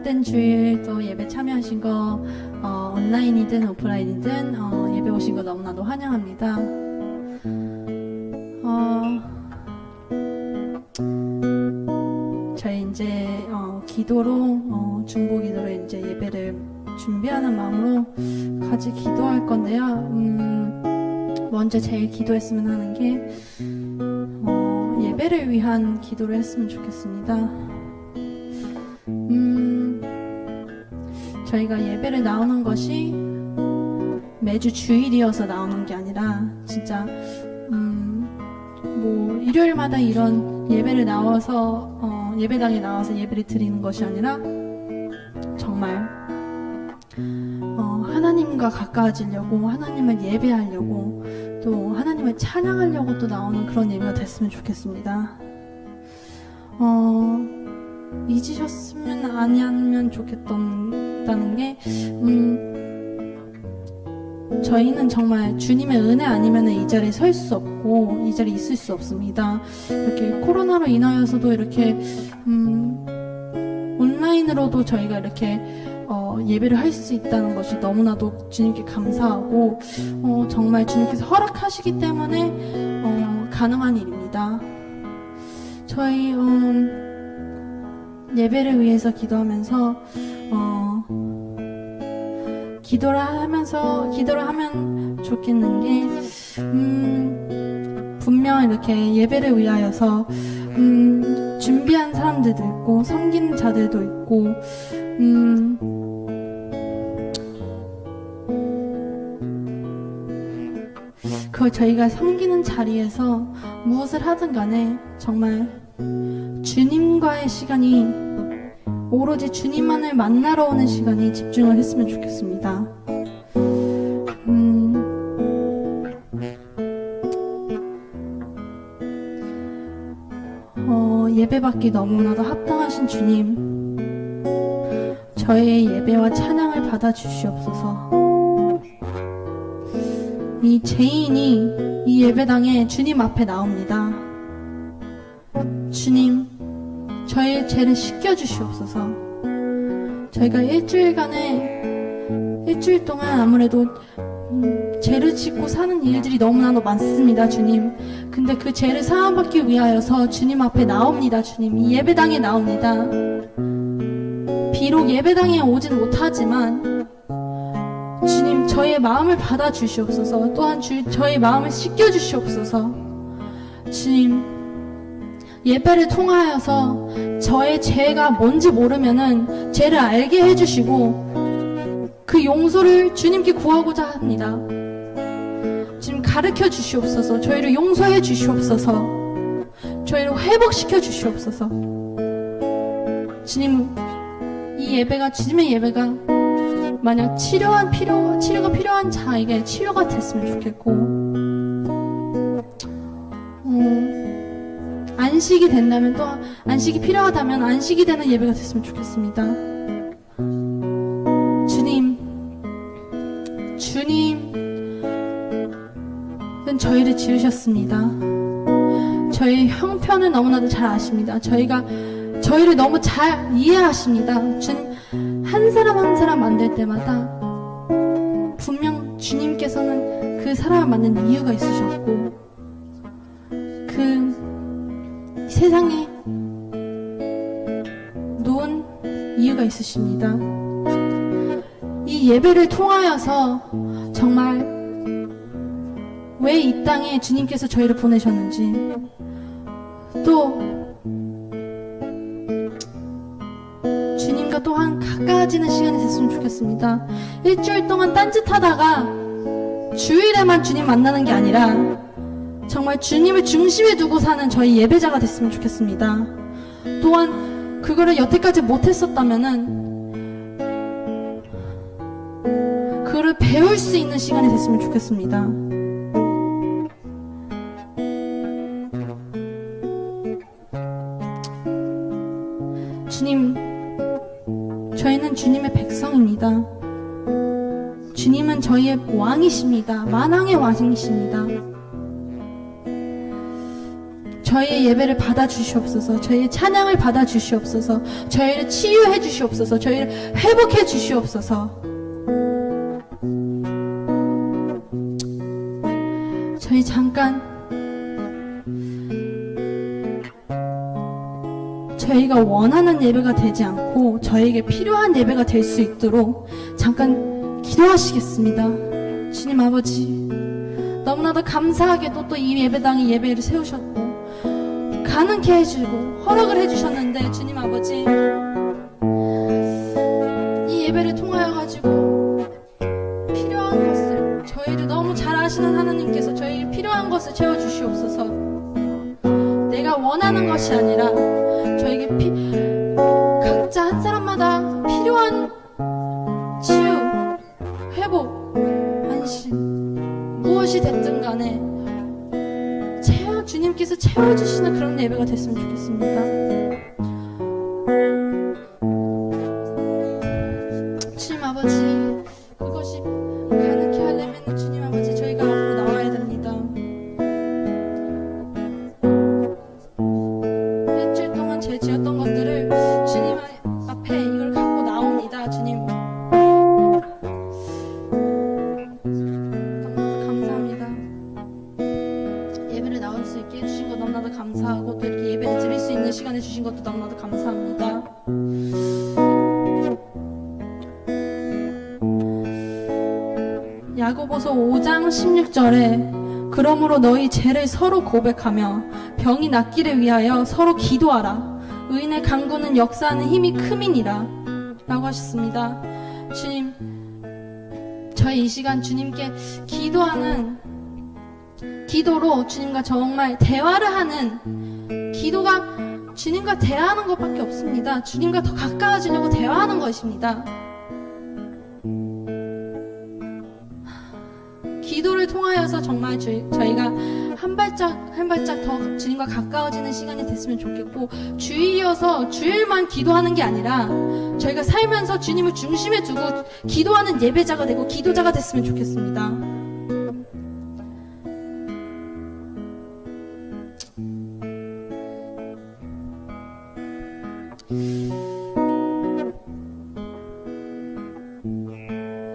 복된 주일 또 예배 참여하신 거 온라인이든 오프라인이든 예배 오신 거 너무나도 환영합니다. 저희 이제 기도로 중보기도로 이제 예배를 준비하는 마음으로 같이 기도할 건데요. 먼저 제일 기도했으면 하는 게 예배를 위한 기도를 했으면 좋겠습니다. 저희가 예배를 나오는 것이 매주 주일이어서 나오는 게 아니라 진짜 뭐 일요일마다 이런 예배를 나와서 예배당에 나와서 예배를 드리는 것이 아니라 정말 하나님과 가까워지려고, 하나님을 예배하려고, 또 하나님을 찬양하려고 또 나오는 그런 예배가 됐으면 좋겠습니다. 잊으셨으면 아니하면 좋겠다는 게 저희는 정말 주님의 은혜 아니면 이 자리에 설 수 없고 이 자리에 있을 수 없습니다. 이렇게 코로나로 인하여서도 이렇게 온라인으로도 저희가 이렇게 예배를 할 수 있다는 것이 너무나도 주님께 감사하고 정말 주님께서 허락하시기 때문에 가능한 일입니다. 저희 예배를 위해서 기도하면서 기도를 하면 좋겠는 게 분명 이렇게 예배를 위하여서 준비한 사람들도 있고 섬기는 자들도 있고 저희가 섬기는 자리에서 무엇을 하든 간에 정말 주님과의 시간이 오로지 주님만을 만나러 오는 시간이 집중을 했으면 좋겠습니다. 예배받기 너무나도 합당하신 주님, 저의 예배와 찬양을 받아주시옵소서. 이 죄인이 이 예배당에 주님 앞에 나옵니다. 주님, 저의 죄를 씻겨주시옵소서. 저희가 일주일 동안 아무래도 죄를 짓고 사는 일들이 너무나도 많습니다, 주님. 근데 그 죄를 사함받기 위하여서 주님 앞에 나옵니다, 주님. 이 예배당에 나옵니다. 비록 예배당에 오진 못하지만 주님, 저의 마음을 받아주시옵소서. 또한 저의 마음을 씻겨주시옵소서. 주님, 예배를 통하여서 저의 죄가 뭔지 모르면은 죄를 알게 해주시고 그 용서를 주님께 구하고자 합니다. 지금 가르쳐 주시옵소서. 저희를 용서해 주시옵소서. 저희를 회복시켜 주시옵소서. 주님, 이 예배가, 주님의 예배가 만약 치료가 필요한 자에게 치료가 됐으면 좋겠고, 안식이 된다면, 또 안식이 필요하다면 안식이 되는 예배가 됐으면 좋겠습니다. 주님은 저희를 지으셨습니다. 저희 형편을 너무나도 잘 아십니다. 저희를 너무 잘 이해하십니다. 주님, 한 사람 한 사람 만들 때마다 분명 주님께서는 그 사람을 만든 이유가 있으셨고, 그 세상에 놓은 이유가 있으십니다. 이 예배를 통하여서 정말 왜 이 땅에 주님께서 저희를 보내셨는지, 또 주님과 또한 가까워지는 시간이 됐으면 좋겠습니다. 일주일 동안 딴짓하다가 주일에만 주님 만나는 게 아니라 정말 주님을 중심에 두고 사는 저희 예배자가 됐으면 좋겠습니다. 또한 그거를 여태까지 못했었다면은 그거를 배울 수 있는 시간이 됐으면 좋겠습니다. 주님, 저희는 주님의 백성입니다. 주님은 저희의 왕이십니다. 만왕의 왕이십니다. 저희의 예배를 받아주시옵소서. 저희의 찬양을 받아주시옵소서. 저희를 치유해 주시옵소서. 저희를 회복해 주시옵소서. 저희 잠깐 저희가 원하는 예배가 되지 않고 저에게 필요한 예배가 될 수 있도록 잠깐 기도하시겠습니다. 주님 아버지, 너무나도 감사하게도 또 이 예배당에 예배를 세우셨고 가능케 해주고 허락을 해주셨는데, 주님 아버지, 이 예배를 통하여 가지고 필요한 것을, 저희를 너무 잘 아시는 하나님께서 저희에게 필요한 것을 채워주시옵소서. 내가 원하는 것이 아니라 저에게 각자 한 사람마다 필요한 치유, 회복, 안심, 무엇이 됐든 간에 주님께서 채워주시는 그런 예배가 됐으면 좋겠습니다. 주님 아버지, 그것이 가능케 하려면 주님 아버지, 저희가 앞으로 나와야 됩니다. 일주일 동안 죄 지었던 것들을 주님 앞에 이걸 갖고 나옵니다. 주님, 너무나도 감사합니다. 예배를 나올 수 있게 해주신 것 너무나도 감사하고, 또 이렇게 예배를 드릴 수 있는 시간을 주신 것도 너무나도 감사합니다. 야고보서 5장 16절에 그러므로 너희 죄를 서로 고백하며 병이 낫기를 위하여 서로 기도하라. 의인의 간구는 역사하는 힘이 크민이라 라고 하셨습니다. 주님, 저희 이 시간 주님께 기도하는 기도로 주님과 정말 대화를 하는, 기도가 주님과 대화하는 것밖에 없습니다. 주님과 더 가까워지려고 대화하는 것입니다. 기도를 통하여서 정말 저희가 한 발짝 한 발짝 더 주님과 가까워지는 시간이 됐으면 좋겠고, 주일이어서 주일만 기도하는 게 아니라 저희가 살면서 주님을 중심에 두고 기도하는 예배자가 되고 기도자가 됐으면 좋겠습니다.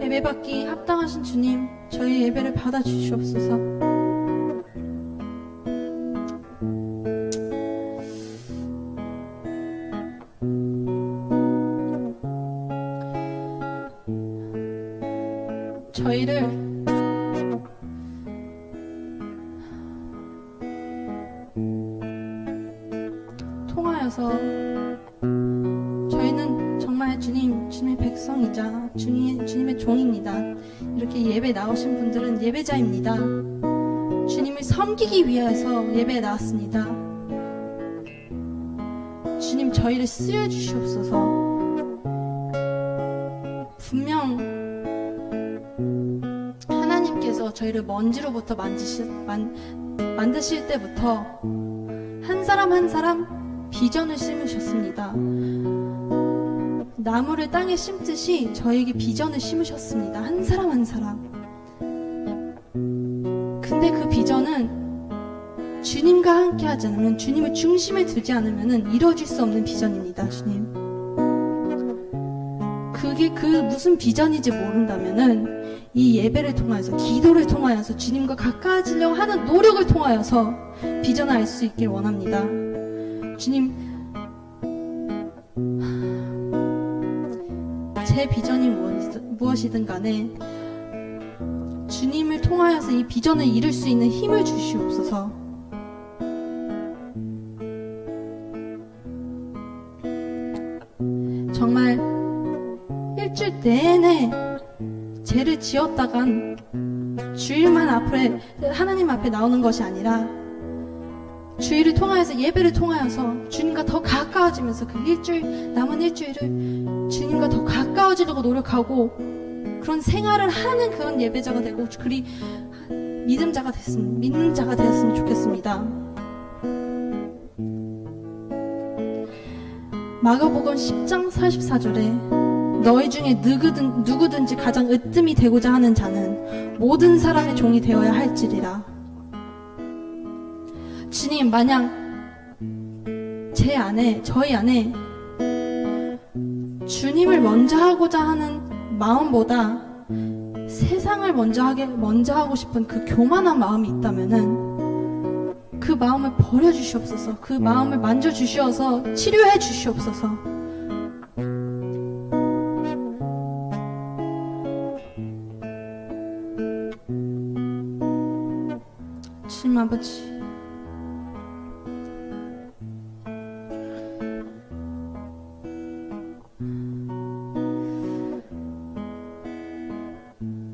예배받기 합당하신 주님, 저희 예배를 받아주시옵소서. 저희를 통하여서 저희는 정말 주님의 백성이자 주님의 종입니다. 이렇게 예배 나오신 분들은 예배자입니다. 주님을 섬기기 위해서 예배에 나왔습니다. 주님, 저희를 쓰여주시옵소서. 분명 하나님께서 저희를 먼지로부터 만드실 때부터 한 사람 한 사람 비전을 심으셨습니다. 나무를 땅에 심듯이 저에게 비전을 심으셨습니다. 한 사람 한 사람. 근데 그 비전은 주님과 함께 하지 않으면, 주님을 중심에 두지 않으면 이루어질 수 없는 비전입니다. 주님, 그게 무슨 비전인지 모른다면은 이 예배를 통하여서, 기도를 통하여서, 주님과 가까워지려고 하는 노력을 통하여서 비전을 알 수 있길 원합니다. 주님, 제 비전이 무엇이든 간에 주님을 통하여서 이 비전을 이룰 수 있는 힘을 주시옵소서. 정말 일주일 내내 죄를 지었다간 주일만 앞에 하나님 앞에 나오는 것이 아니라 주일을 통하여서, 예배를 통하여서 주님과 더 가까워지면서 그 남은 일주일을 주님과 더 가까워지려고 노력하고 그런 생활을 하는 그런 예배자가 되고 믿는 자가 되었으면 좋겠습니다. 마가복음 10장 44절에 너희 중에 누구든지 가장 으뜸이 되고자 하는 자는 모든 사람의 종이 되어야 할지리라. 주님, 만약 저희 안에 주님을 먼저 하고자 하는 마음보다 세상을 먼저 하고 싶은 그 교만한 마음이 있다면은 그 마음을 버려주시옵소서. 그 마음을 만져주시어서 치료해 주시옵소서. 주님 아버지,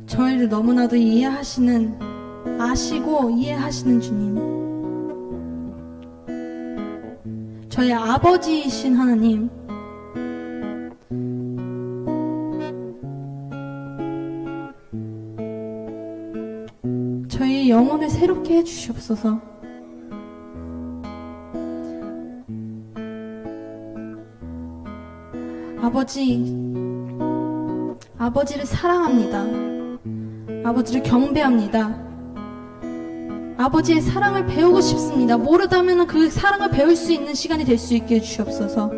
저희를 너무나도 아시고 이해하시는 주님, 저희 아버지이신 하나님, 저희 영혼을 새롭게 해주시옵소서. 아버지를 사랑합니다. 아버지를 경배합니다. 아버지의 사랑을 배우고 싶습니다. 모르다면 그 사랑을 배울 수 있는 시간이 될 수 있게 해주시옵소서.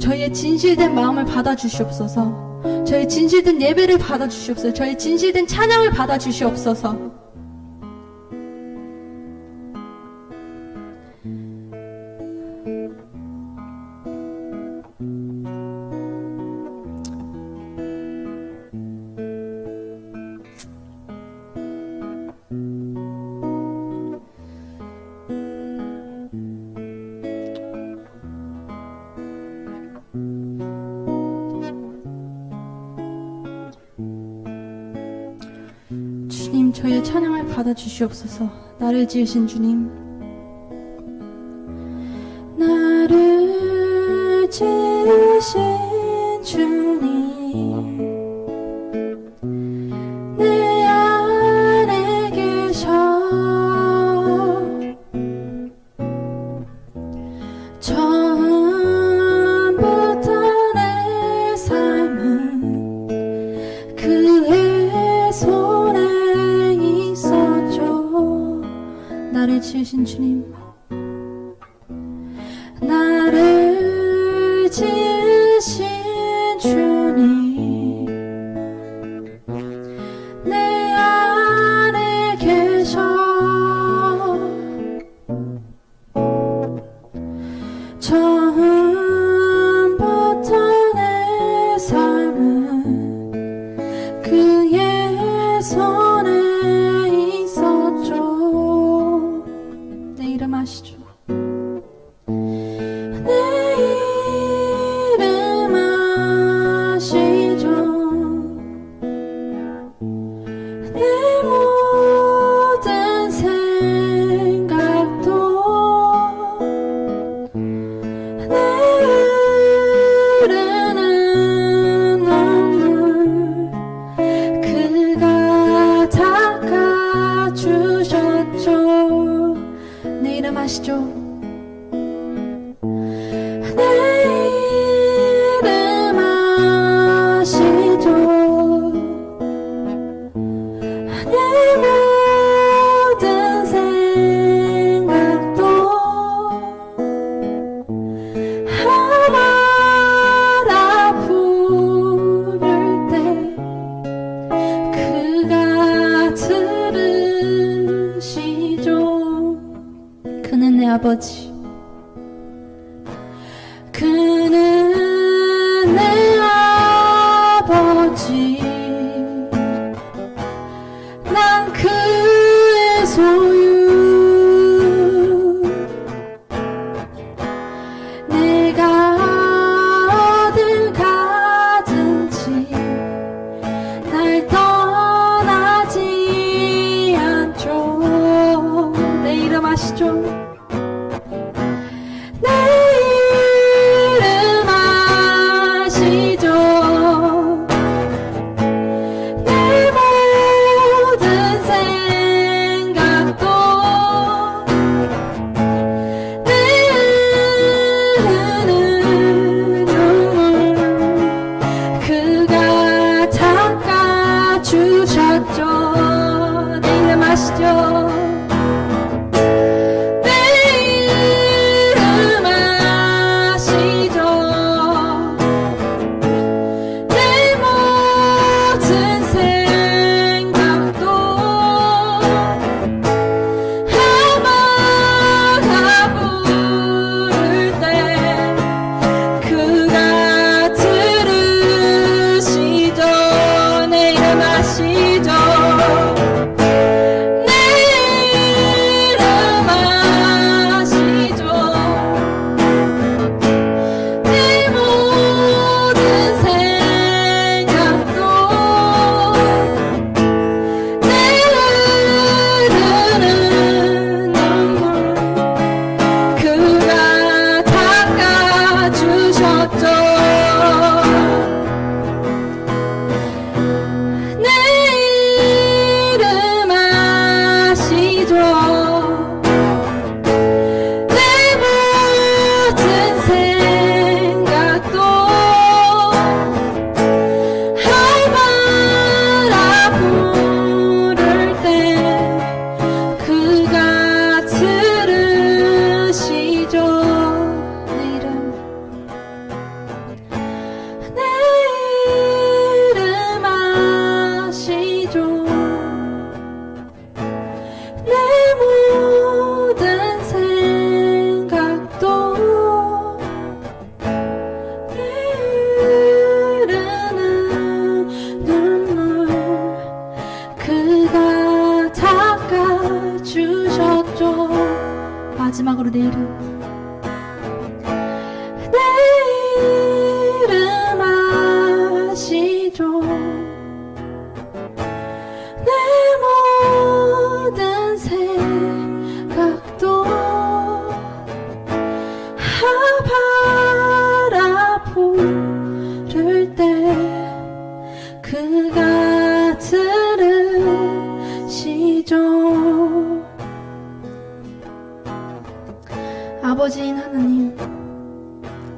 저희의 진실된 마음을 받아주시옵소서. 저희 진실된 예배를 받아주시옵소서. 저희 진실된 찬양을 받아주시옵소서. 주님, 저희의 찬양을 받아주시옵소서. 나를 지으신 주님, 나를 지으신 주님, 내 안에 계셔. 처음부터 내 삶은 그의 손에 나를 지으신 주님, 나를 지으신 주님, 내 안에 계셔. 처음부터 내 삶은 그의 손에 있었죠. 내 이름 아시죠? 내 이름 아시죠? 내 모든 생각도 내 흐르는 눈물 그가 닦아주셨죠. 내 이름 아시죠? 내 이름 아시죠? 내 모든 생각도 하나라 부를 때 그가 들으시죠. 그는 내 아버지, 그는 내 아버지, 난 그의 소유. 내가 어딜 가든지 날 떠나지 않죠. 내 이름 아시죠? 내 이름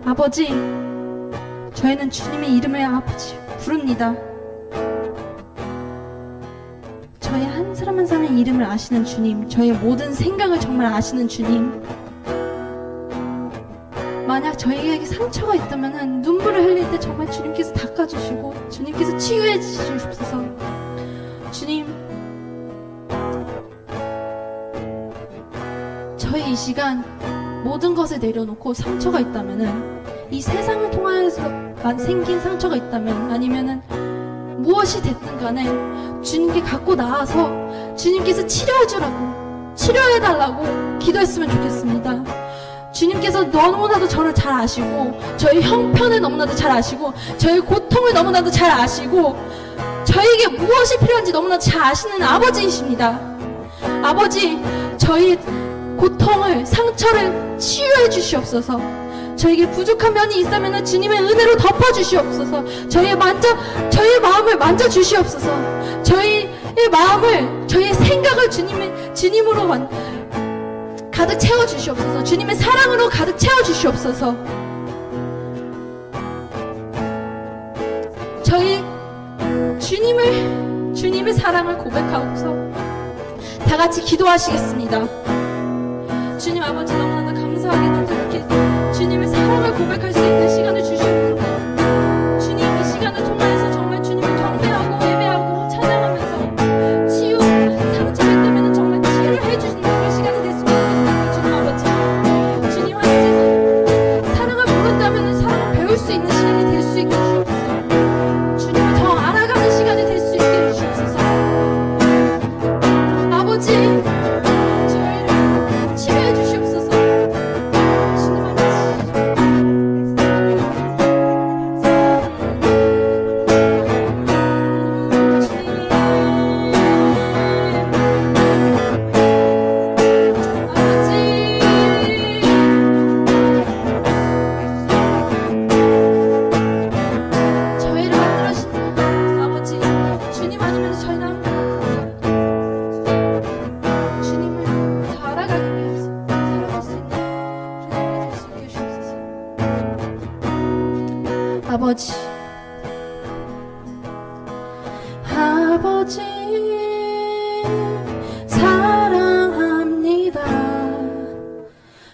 아버지, 저희는 주님의 이름을 아버지 부릅니다. 저희 한 사람 한 사람의 이름을 아시는 주님, 저희의 모든 생각을 정말 아시는 주님, 만약 저희에게 상처가 있다면 눈물을 흘릴 때 정말 주님께서 닦아주시고 주님께서 치유해 주시옵소서. 주님, 저희 이 시간 모든 것을 내려놓고 상처가 있다면, 이 세상을 통하여서만 생긴 상처가 있다면, 아니면은 무엇이 됐든 간에 주님께 갖고 나와서 주님께서 치료해주라고, 치료해달라고 기도했으면 좋겠습니다. 주님께서 너무나도 저를 잘 아시고, 저희 형편을 너무나도 잘 아시고, 저희 고통을 너무나도 잘 아시고, 저에게 무엇이 필요한지 너무나도 잘 아시는 아버지이십니다. 아버지, 저희 고통을, 상처를 치유해 주시옵소서. 저에게 부족한 면이 있다면 주님의 은혜로 덮어주시옵소서. 저희의 마음을 만져주시옵소서. 저희의 마음을, 저희의 생각을 주님으로 가득 채워주시옵소서. 주님의 사랑으로 가득 채워주시옵소서. 저희 주님의 사랑을 고백하고서 다 같이 기도하시겠습니다. 주님 아버지, 너무나도 감사하게도 이렇게 주님의 사랑을 고백할 수 있는 시간을 주시옵소서. 주님, 이 시간을 통하여서 정말 주님을 경배하고 예배하고 찬양하면서 치유, 상처가 있다면 정말 치유를 해주시는 그런 시간이 됐으면 좋겠습니다. 주님 아버지, 주님 아버지, 사랑을 모른다면 사랑을 배울 수 있는 시간이 될 수 있게 주시옵소서. 주님을 더 알아가는 시간이 될 수 있게 해주시옵소서. 아버지, 저희를 치료해 주시옵소서. 주님 저희를 만들어주신 아버지, 주님 아니면 저희는 아무것도 없어요. 주님을 더 알아가기 위해서 살아갈 수 있는 그런 될수 있게 해주옵소서. 아버지, 아버지 사랑합니다.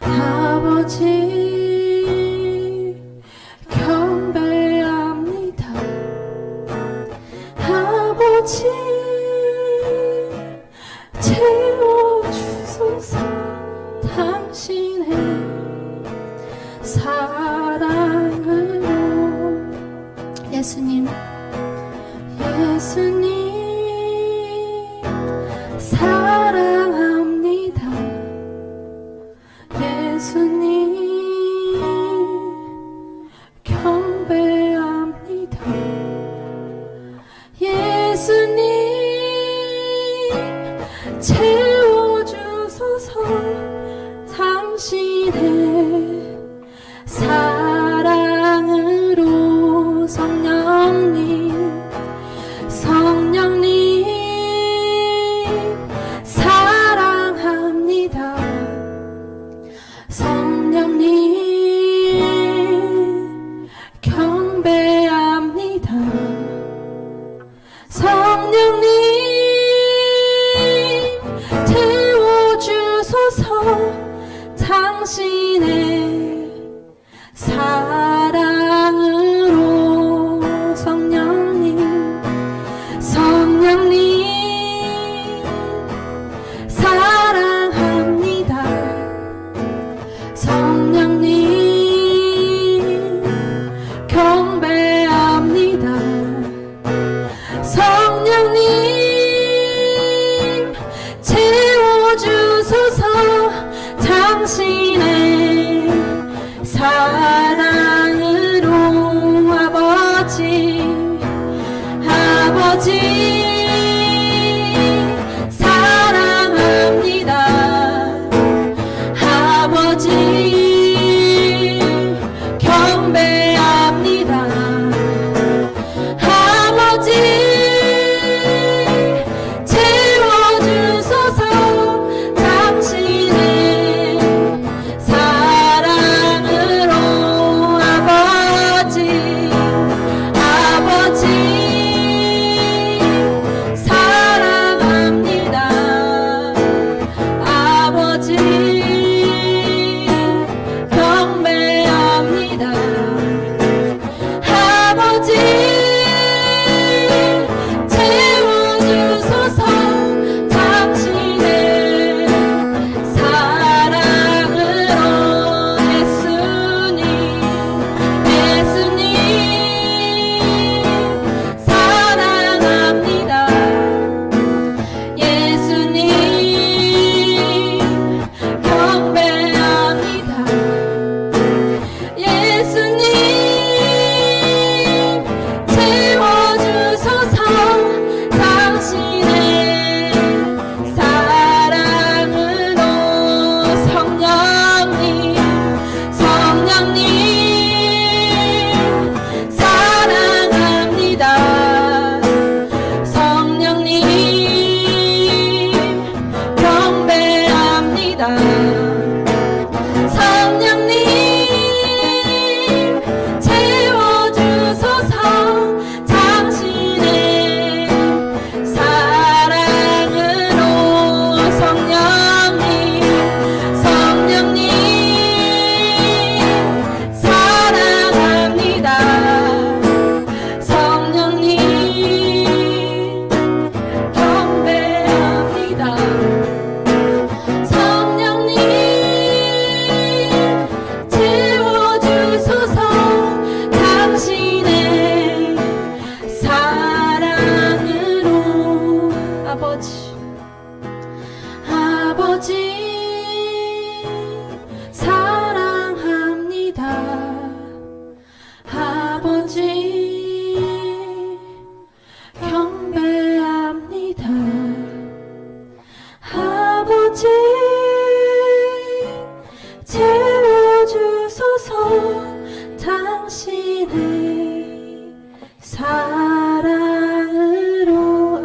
아버지 경배합니다. 아버지 채워주소서. 당신의 사랑으로. 예수님, 예수님 사랑합니다. 예수님 경배합니다. 예수님 채워주소서. 당신의 사랑으로. 성령님, 성령 당신의 사랑으로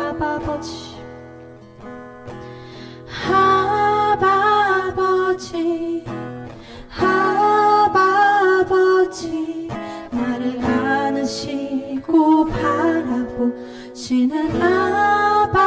아버지 아버지 나를 안으시고 바라보시는 아버지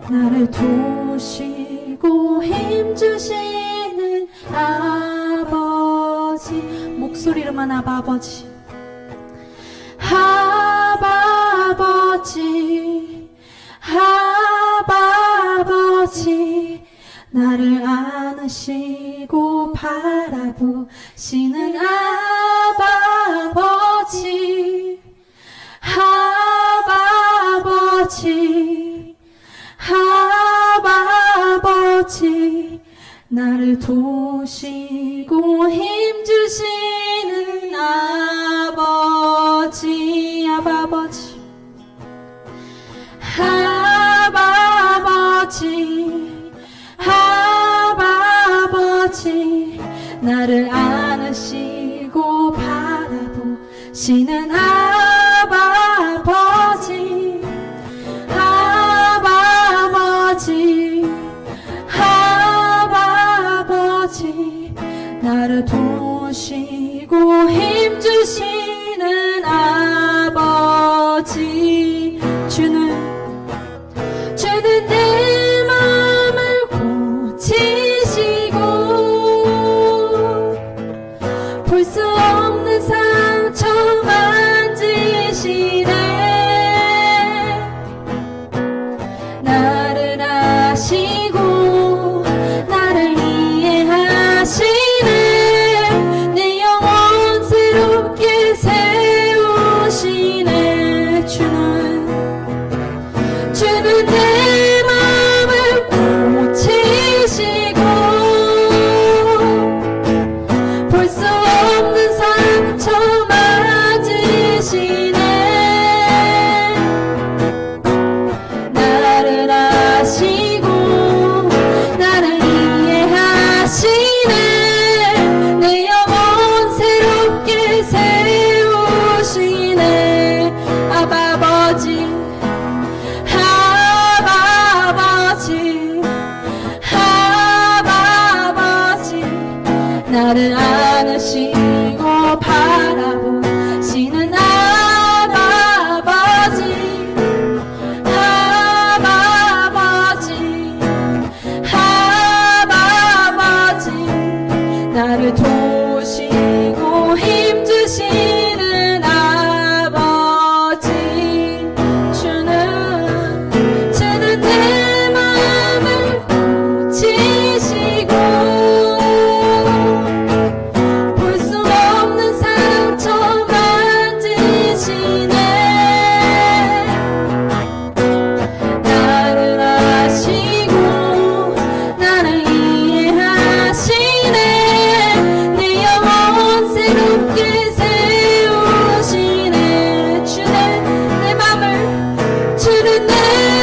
나를 도우시고 힘주시는 아버지 목소리로만 아버지 나를 안으시고 바라보시는 아버지 나를 도우시고 힘주시는 아버지 나를 안으시고 바라보시는 아버지 나를 도우시고 힘주시는 아버지 주는 내 맘을 고치시고 볼 수 없는 상처 만지시네 나를 아시고 나를 이해하시네 내 영혼 새롭게 세우시네 주는 내 맘을 고치시고 볼 수 없는 상처 맞으시네 나를 아시고 나를 이해하시네 내 영혼 새롭게 세우시네 아버지 나를 안으시고 바라보시는 아버지 나를 도우시고 힘주시는 아버지 주는 내 맘을 고치시고 볼 수 없는 상처 만지시네 나를 아시고 나를 이해하시네 내 영혼 새롭게 세우시네 주는 내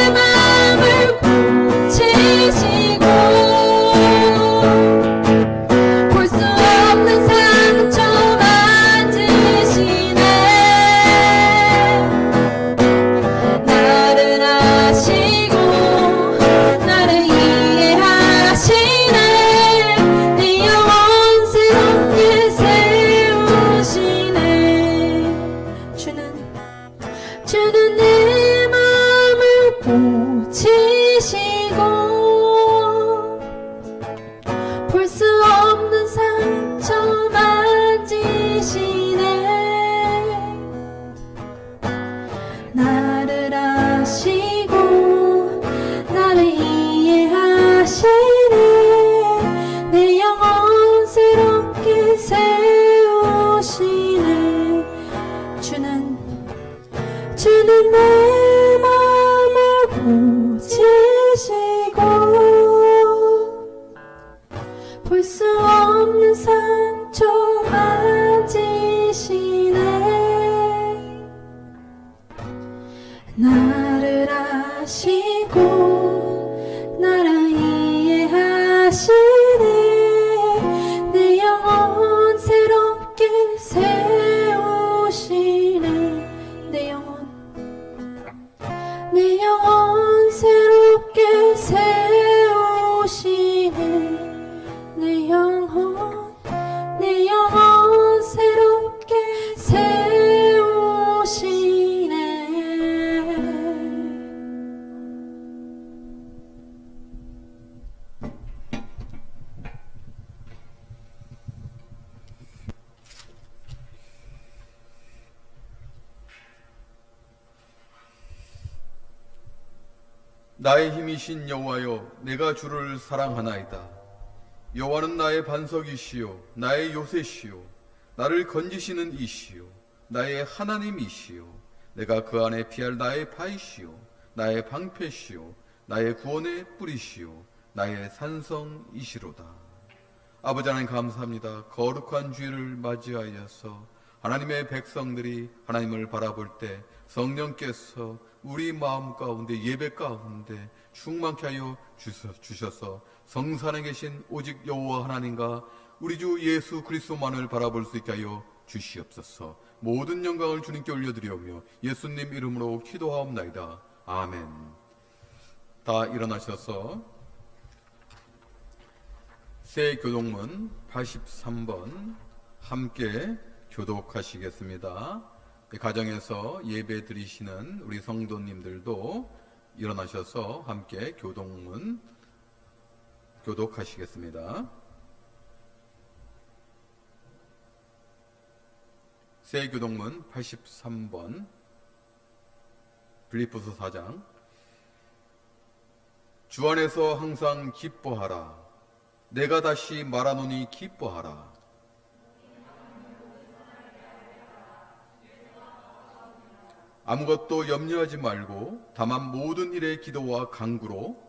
맘을 고치시고 볼 수 없는 상처 만지시네 나를 아시고 나를 이해하시네 내 영혼 새롭게 세우시네 주는 내 맘을 고치시고 볼 수 없는 상처 만지시네 나를 아시고 나를 이해하시네 내 영혼 새롭게 세우시네 주는 내 맘을 고치시고 나의 힘이신 여호와여, 내가 주를 사랑하나이다. 여호와는 나의 반석이시요 나의 요새시요 나를 건지시는 이시요 나의 하나님이시요 내가 그 안에 피할 나의 바위시요 나의 방패시요 나의 구원의 뿌리시요 나의 산성이시로다. 아버지 하나님 감사합니다. 거룩한 주일을 맞이하여서 하나님의 백성들이 하나님을 바라볼 때 성령께서 우리 마음 가운데 예배 가운데 충만케 하여 주셔서 성산에 계신 오직 여호와 하나님과 우리 주 예수 그리스도만을 바라볼 수 있게 하여 주시옵소서. 모든 영광을 주님께 올려드리오며 예수님 이름으로 기도하옵나이다. 아멘. 다 일어나셔서 새 교동문 83번 함께 교독하시겠습니다. 가정에서 예배 드리시는 우리 성도님들도 일어나셔서 함께 교동문 교독하시겠습니다. 새 교동문 83번 빌립보서 4장. 주 안에서 항상 기뻐하라. 내가 다시 말하노니 기뻐하라. 아무것도 염려하지 말고 다만 모든 일에 기도와 간구로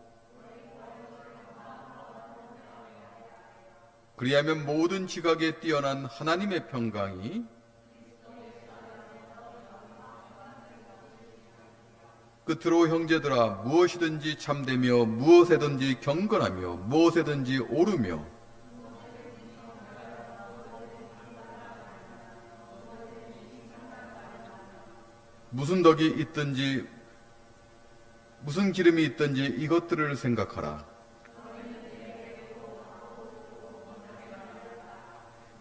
그리하면 모든 지각에 뛰어난 하나님의 평강이 끝으로 형제들아 무엇이든지 참되며 무엇에든지 경건하며 무엇에든지 오르며 무슨 덕이 있든지 무슨 기름이 있든지 이것들을 생각하라.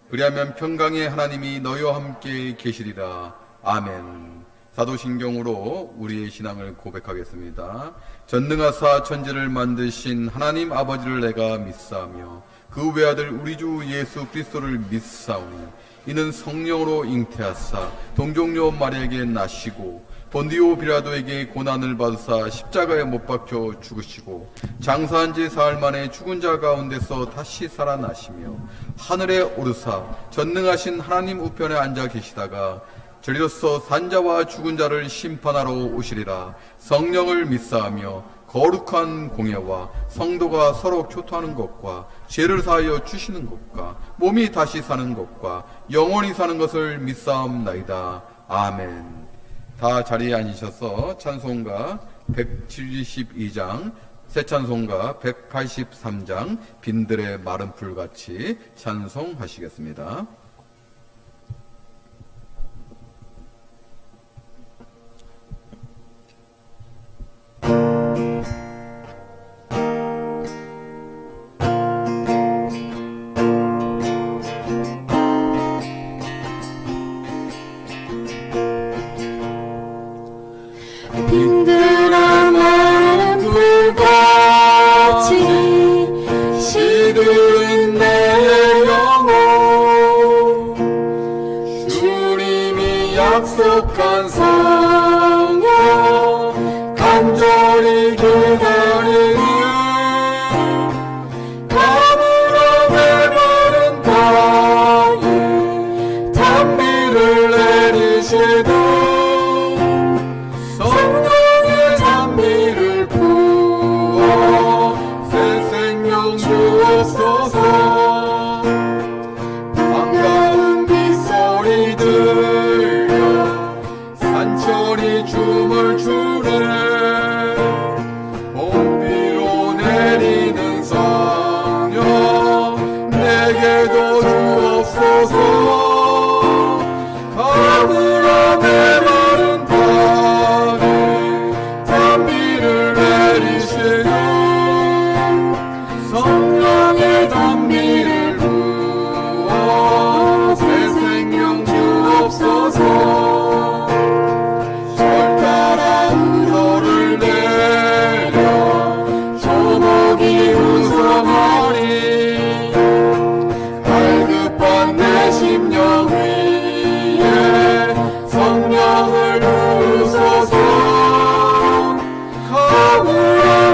그리하면 평강의 하나님이 너희와 함께 계시리라. 아멘. 사도신경으로 우리의 신앙을 고백하겠습니다. 전능하사 천지를 만드신 하나님 아버지를 내가 믿사오며 그 외아들 우리 주 예수 그리스도를 믿사오니 이는 성령으로 잉태하사 동정녀 마리아에게 나시고 본디오 빌라도에게 고난을 받으사 십자가에 못 박혀 죽으시고 장사한 지 사흘 만에 죽은 자 가운데서 다시 살아나시며 하늘에 오르사 전능하신 하나님 우편에 앉아 계시다가 저리로서 산자와 죽은 자를 심판하러 오시리라. 성령을 믿사하며 거룩한 공예와 성도가 서로 교토하는 것과 죄를 사하여 주시는 것과 몸이 다시 사는 것과 영원히 사는 것을 믿사옵나이다. 아멘. 다 자리에 앉으셔서 찬송가 172장, 새 찬송가 183장 빈들의 마른 풀같이 찬송하시겠습니다. 빈들아 마른 풀같이 시든 내 영혼 주님이 약속한 성령 간절히 기다리는 가물어 메마른 땅에 단비를 내리시던 성령의 단비를 부어 새 생명 주옵소서. 반가운 빗소리 들려 산천이 춤을 추네. 봄비로 내리는 성령 내게도 주옵소서. 가물어 메마른 성령의 단비를 부어 새 생명 주옵소서. 철따라 우서를 내려 조목이 우성하리. 갈급한 내 심령 위에 성령을 부으소서. 가물어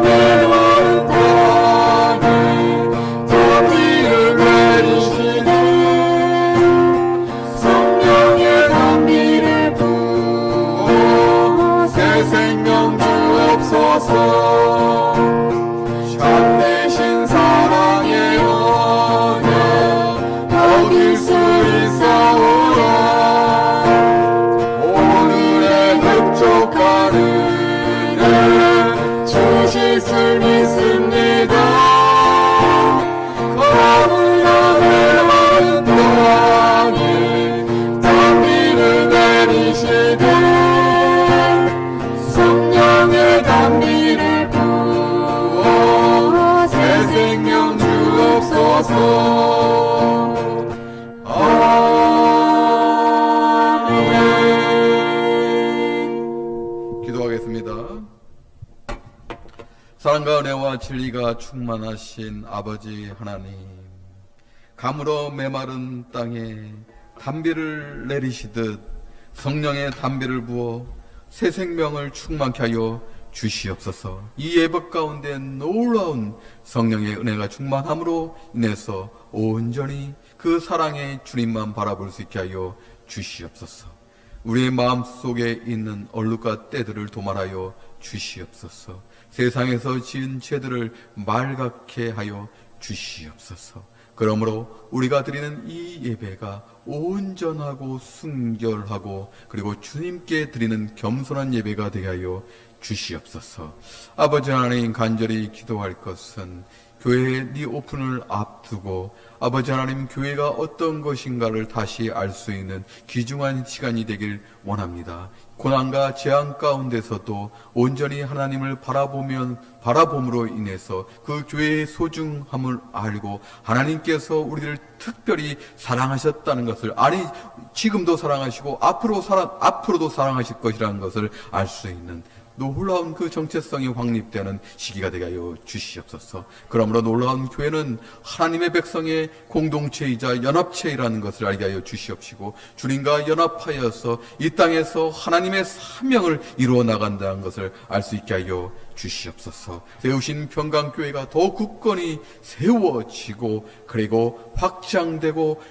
예수 믿습니다. 거룩한 메마른 땅에 단비를 내리시되 성령의 단비를 부어 새 생명 주옵소서. 기도하겠습니다. 사랑과 은혜와 진리가 충만하신 아버지 하나님, 가물어 메마른 땅에 단비를 내리시듯 성령의 단비를 부어 새 생명을 충만케 하여 주시옵소서. 이 예배 가운데 놀라운 성령의 은혜가 충만함으로 인해서 온전히 그 사랑의 주님만 바라볼 수 있게 하여 주시옵소서. 우리의 마음속에 있는 얼룩과 때들을 도말하여 주시옵소서. 세상에서 지은 죄들을 맑게 하여 주시옵소서. 그러므로 우리가 드리는 이 예배가 온전하고 순결하고 그리고 주님께 드리는 겸손한 예배가 되게 하여 주시옵소서. 아버지 하나님, 간절히 기도할 것은 교회의 리오픈을 앞두고 아버지 하나님, 교회가 어떤 것인가를 다시 알 수 있는 귀중한 시간이 되길 원합니다. 고난과 재앙 가운데서도 온전히 하나님을 바라봄으로 인해서 그 교회의 소중함을 알고 하나님께서 우리를 특별히 사랑하셨다는 것을, 아니 지금도 사랑하시고 앞으로도 사랑하실 것이라는 것을 알 수 있는 놀라운 그 정체성이 확립되는 시기가 되게 하여 주시옵소서. 그러므로 놀라운 교회는 하나님의 백성의 공동체이자 연합체이라는 것을 알게 하여 주시옵시고, 주님과 연합하여서 이 땅에서 하나님의 사명을 이루어 나간다는 것을 알 수 있게 하여 주시옵소서. 세우신 평강교회가 더 굳건히 세워지고 그리고 확장되고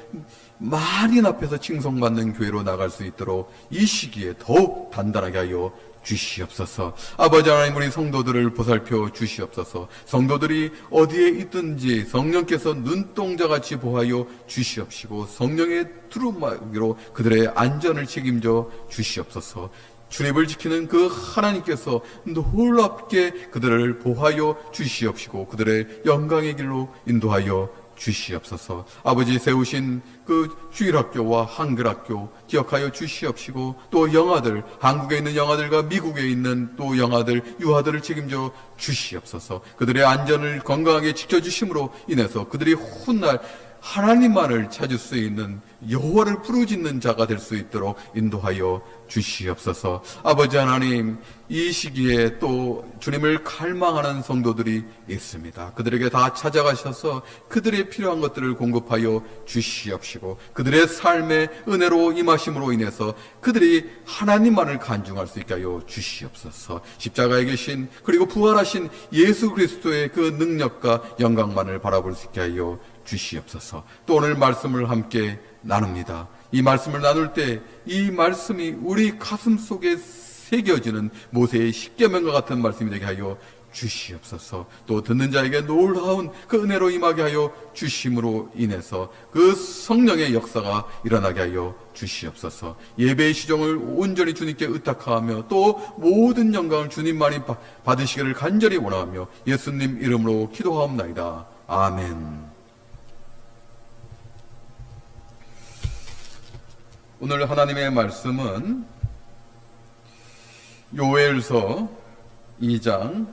만인 앞에서 칭송받는 교회로 나갈 수 있도록 이 시기에 더욱 단단하게 하여 주시옵소서. 아버지 하나님, 우리 성도들을 보살펴 주시옵소서. 성도들이 어디에 있든지 성령께서 눈동자같이 보하여 주시옵시고 성령의 두루마기로 그들의 안전을 책임져 주시옵소서. 주님을 지키는 그 하나님께서 놀랍게 그들을 보하여 주시옵시고 그들의 영광의 길로 인도하여 주시옵소서. 아버지, 세우신 그 주일학교와 한글학교 기억하여 주시옵시고, 또 영아들, 한국에 있는 영아들과 미국에 있는 또 영아들, 유아들을 책임져 주시옵소서. 그들의 안전을 건강하게 지켜주심으로 인해서 그들이 훗날 하나님만을 찾을 수 있는 여호와를 부르짖는 자가 될 수 있도록 인도하여 주시옵소서. 아버지 하나님, 이 시기에 또 주님을 갈망하는 성도들이 있습니다. 그들에게 다 찾아가셔서 그들의 필요한 것들을 공급하여 주시옵시고 그들의 삶의 은혜로 임하심으로 인해서 그들이 하나님만을 간증할 수 있게 하여 주시옵소서. 십자가에 계신 그리고 부활하신 예수 그리스도의 그 능력과 영광만을 바라볼 수 있게 하여 주시옵소서. 또 오늘 말씀을 함께 나눕니다. 이 말씀을 나눌 때 이 말씀이 우리 가슴 속에 새겨지는 모세의 십계명과 같은 말씀이 되게 하여 주시옵소서. 또 듣는 자에게 놀라운 그 은혜로 임하게 하여 주심으로 인해서 그 성령의 역사가 일어나게 하여 주시옵소서. 예배의 시종을 온전히 주님께 의탁하며 또 모든 영광을 주님만이 받으시기를 간절히 원하며 예수님 이름으로 기도하옵나이다. 아멘. 오늘 하나님의 말씀은 요엘서 2장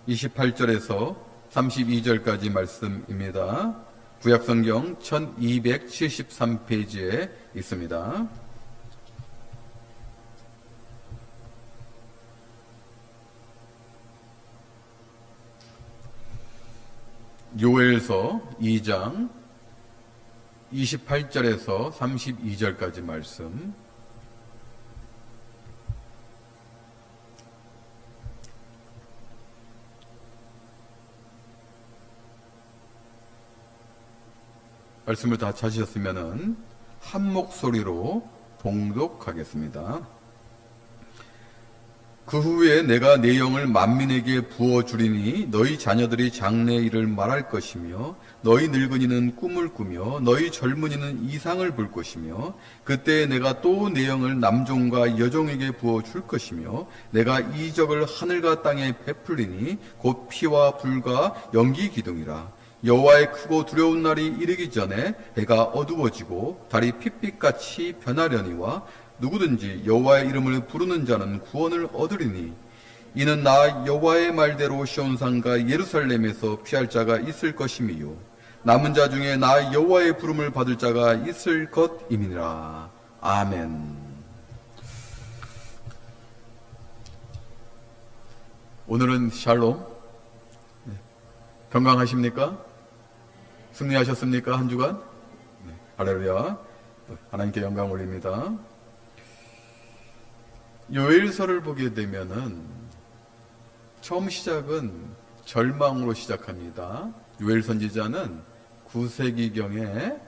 28절에서 32절까지 말씀입니다. 구약성경 1273페이지에 있습니다. 요엘서 2장 28절에서 32절까지 말씀. 말씀을 다 찾으셨으면은 한 목소리로 봉독하겠습니다. 그 후에 내가 내 영을 만민에게 부어주리니 너희 자녀들이 장래 일을 말할 것이며 너희 늙은이는 꿈을 꾸며 너희 젊은이는 이상을 볼 것이며 그때 내가 또 내 영을 남종과 여종에게 부어줄 것이며 내가 이적을 하늘과 땅에 베풀리니 곧 피와 불과 연기 기둥이라. 여호와의 크고 두려운 날이 이르기 전에 해가 어두워지고 달이 핏빛같이 변하려니와 누구든지 여호와의 이름을 부르는 자는 구원을 얻으리니 이는 나 여호와의 말대로 시온산과 예루살렘에서 피할 자가 있을 것임이요 남은 자 중에 나 여호와의 부름을 받을 자가 있을 것임이니라. 아멘. 오늘은 샬롬. 건강하십니까? 승리하셨습니까? 한 주간? 할렐루야. 하나님께 영광 올립니다. 요엘서를 보게 되면은 처음 시작은 절망으로 시작합니다. 요엘 선지자는 9세기경에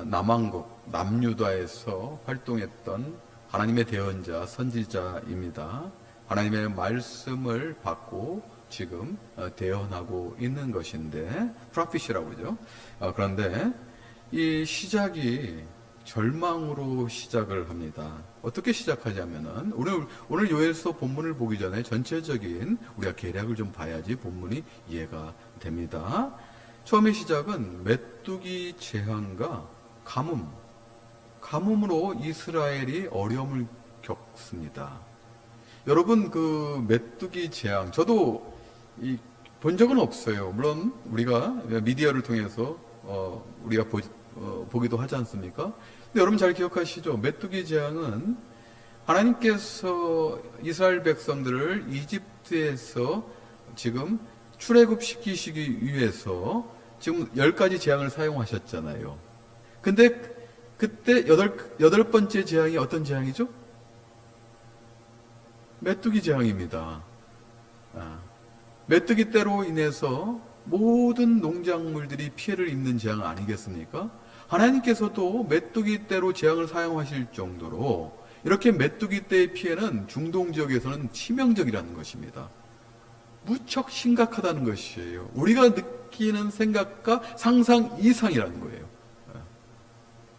남왕국 남유다에서 활동했던 하나님의 대언자 선지자입니다. 하나님의 말씀을 받고 지금 대언하고 있는 것인데 프로핏이라고 그러죠. 그런데 이 시작이 절망으로 시작을 합니다. 어떻게 시작하냐면은 오늘 요엘서 본문을 보기 전에 전체적인 우리가 계략을 좀 봐야지 본문이 이해가 됩니다. 처음의 시작은 메뚜기 재앙과 가뭄으로 이스라엘이 어려움을 겪습니다. 여러분 그 메뚜기 재앙 저도 본 적은 없어요. 물론 우리가 미디어를 통해서 우리가 보기도 하지 않습니까? 근데 여러분 잘 기억하시죠? 메뚜기 재앙은 하나님께서 이스라엘 백성들을 이집트에서 지금 출애굽시키시기 위해서 지금 10가지 재앙을 사용하셨잖아요. 근데 그때 여덟 번째 재앙이 어떤 재앙이죠? 메뚜기 재앙입니다. 메뚜기 떼로 인해서 모든 농작물들이 피해를 입는 재앙 아니겠습니까? 하나님께서도 메뚜기 떼로 재앙을 사용하실 정도로 이렇게 메뚜기 떼의 피해는 중동 지역에서는 치명적이라는 것입니다. 무척 심각하다는 것이에요. 우리가 느끼는 생각과 상상 이상이라는 거예요.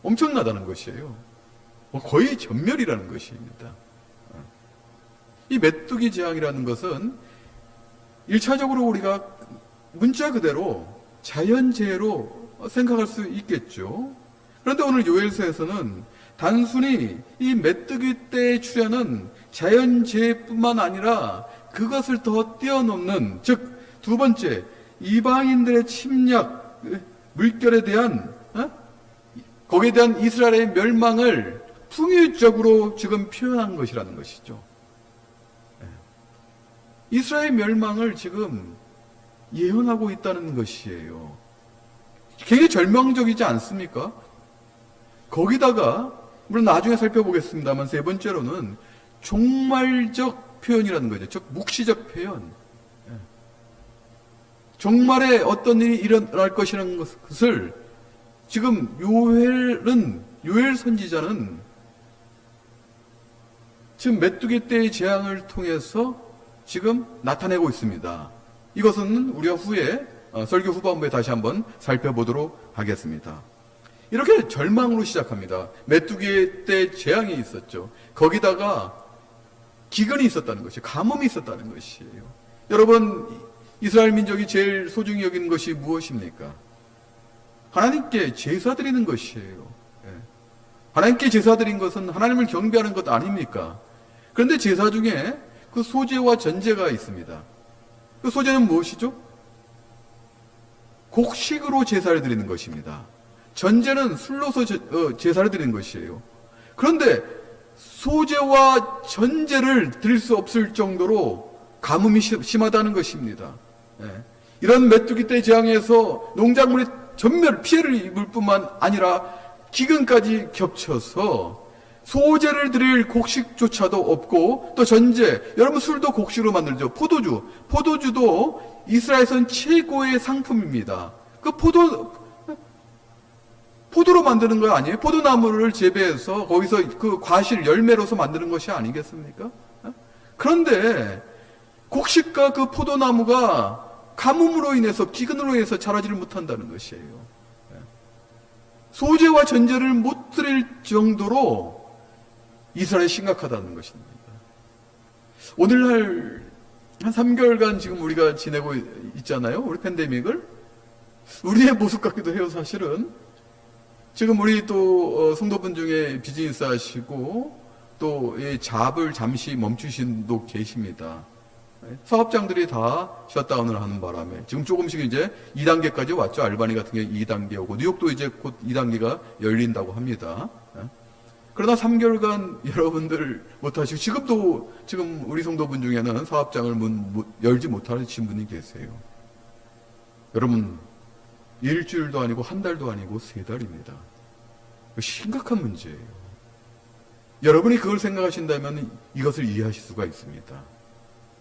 엄청나다는 것이에요. 거의 전멸이라는 것입니다. 이 메뚜기 재앙이라는 것은 1차적으로 우리가 문자 그대로 자연재해로 생각할 수 있겠죠. 그런데 오늘 요엘서에서는 단순히 이 메뚜기 떼의 출현은 자연재해뿐만 아니라 그것을 더 뛰어넘는, 즉 두 번째 이방인들의 침략, 물결에 대한 거기에 대한 이스라엘의 멸망을 풍유적으로 지금 표현한 것이라는 것이죠. 이스라엘 멸망을 지금 예언하고 있다는 것이에요. 굉장히 절망적이지 않습니까? 거기다가 물론 나중에 살펴보겠습니다만 세 번째로는 종말적 표현이라는 거죠. 즉 묵시적 표현. 종말에 어떤 일이 일어날 것이라는 것을 지금 요엘 선지자는 지금 메뚜기 떼의 재앙을 통해서 지금 나타내고 있습니다. 이것은 우리가 후에 설교 후반부에 다시 한번 살펴보도록 하겠습니다. 이렇게 절망으로 시작합니다. 메뚜기 떼 재앙이 있었죠. 거기다가 기근이 있었다는 것이에요. 가뭄이 있었다는 것이에요. 여러분, 이스라엘 민족이 제일 소중히 여기는 것이 무엇입니까? 하나님께 제사 드리는 것이에요. 하나님께 제사 드린 것은 하나님을 경배하는 것 아닙니까? 그런데 제사 중에 그 소제와 전제가 있습니다. 그 소제는 무엇이죠? 곡식으로 제사를 드리는 것입니다. 전제는 술로서 제사를 드리는 것이에요. 그런데 소제와 전제를 드릴 수 없을 정도로 가뭄이 심하다는 것입니다. 이런 메뚜기 떼 재앙에서 농작물이 전멸, 피해를 입을 뿐만 아니라 기근까지 겹쳐서 소제를 드릴 곡식조차도 없고 또 전제, 여러분 술도 곡식으로 만들죠. 포도주도 이스라엘에서는 최고의 상품입니다. 그 포도로 만드는 거 아니에요? 포도나무를 재배해서 거기서 그 과실 열매로서 만드는 것이 아니겠습니까? 그런데 곡식과 그 포도나무가 가뭄으로 인해서, 기근으로 인해서 자라지를 못한다는 것이에요. 소재와 전제를 못 드릴 정도로 이스라엘이 심각하다는 것입니다. 오늘날 한 3개월간 지금 우리가 지내고 있잖아요. 우리 팬데믹을. 우리의 모습 같기도 해요, 사실은. 지금 우리 또 성도분 중에 비즈니스 하시고 또 잡을 잠시 멈추신 분도 계십니다. 사업장들이 다 셧다운을 하는 바람에 지금 조금씩 이제 2단계까지 왔죠. 알바니 같은 게 2단계 오고 뉴욕도 이제 곧 2단계가 열린다고 합니다. 그러나 3개월간 여러분들 못하시고 지금 우리 성도분 중에는 사업장을 열지 못하신 분이 계세요. 여러분, 일주일도 아니고 한 달도 아니고 3달입니다. 심각한 문제예요. 여러분이 그걸 생각하신다면 이것을 이해하실 수가 있습니다.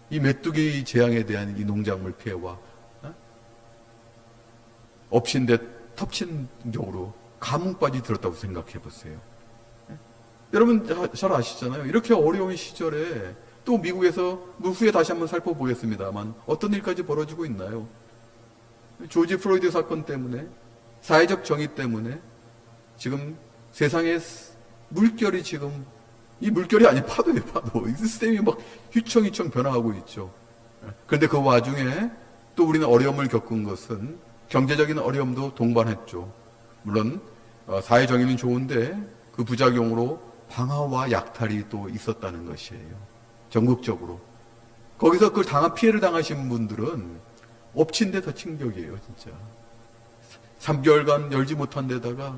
이 메뚜기 재앙에 대한 이 농작물 피해와 엎친 데 덮친 격으로 가뭄까지 들었다고 생각해 보세요. 여러분 잘 아시잖아요. 이렇게 어려운 시절에 또 미국에서 후에 다시 한번 살펴보겠습니다만 어떤 일까지 벌어지고 있나요? 조지 플로이드 사건 때문에, 사회적 정의 때문에 지금 세상에 물결이 지금, 이 물결이 아닌 파도예요, 파도. 이 시스템이 막 휘청휘청 변화하고 있죠. 그런데 그 와중에 또 우리는 어려움을 겪은 것은 경제적인 어려움도 동반했죠. 물론 사회 정의는 좋은데 그 부작용으로 방화와 약탈이 또 있었다는 것이에요. 전국적으로. 거기서 그 피해를 당하신 분들은 엎친 데 더 충격이에요, 진짜. 3개월간 열지 못한 데다가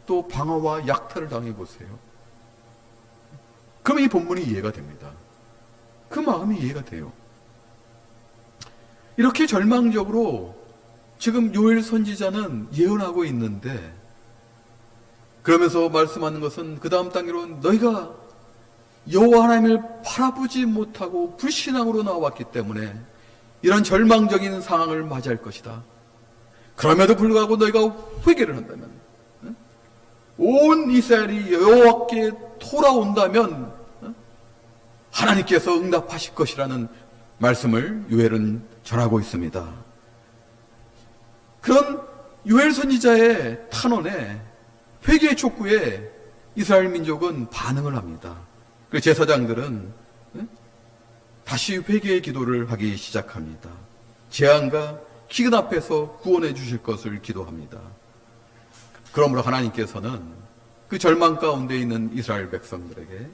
또 방화와 약탈을 당해보세요. 그럼 이 본문이 이해가 됩니다. 그 마음이 이해가 돼요. 이렇게 절망적으로 지금 요엘 선지자는 예언하고 있는데, 그러면서 말씀하는 것은 그 다음 단계로 너희가 여호와 하나님을 바라보지 못하고 불신앙으로 나왔기 때문에 이런 절망적인 상황을 맞이할 것이다. 그럼에도 불구하고 너희가 회개를 한다면, 온 이스라엘이 여호와께 돌아온다면 하나님께서 응답하실 것이라는 말씀을 요엘은 전하고 있습니다. 그런 요엘 선지자의 탄원에, 회개의 촉구에 이스라엘 민족은 반응을 합니다. 그 제사장들은 다시 회개의 기도를 하기 시작합니다. 재앙과 기근 앞에서 구원해 주실 것을 기도합니다. 그러므로 하나님께서는 그 절망 가운데 있는 이스라엘 백성들에게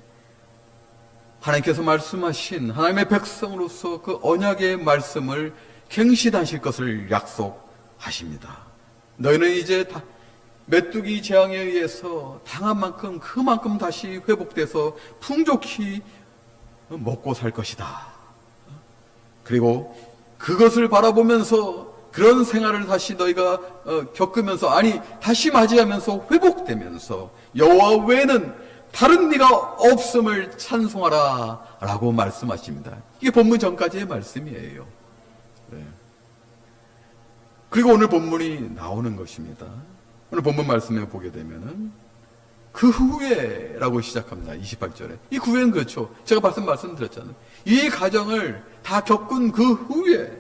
하나님께서 말씀하신 하나님의 백성으로서 그 언약의 말씀을 갱신하실 것을 약속하십니다. 너희는 이제 메뚜기 재앙에 의해서 당한 만큼 그만큼 다시 회복돼서 풍족히 먹고 살 것이다. 그리고 그것을 바라보면서 그런 생활을 다시 너희가 겪으면서, 아니 다시 맞이하면서 회복되면서 여호와 외에는 다른 네가 없음을 찬송하라 라고 말씀하십니다. 이게 본문 전까지의 말씀이에요. 네. 그리고 오늘 본문이 나오는 것입니다. 오늘 본문 말씀에 보게 되면은 그 후에 라고 시작합니다. 28절에. 이 후에는 그렇죠. 제가 말씀드렸잖아요. 이 과정을 다 겪은 그 후에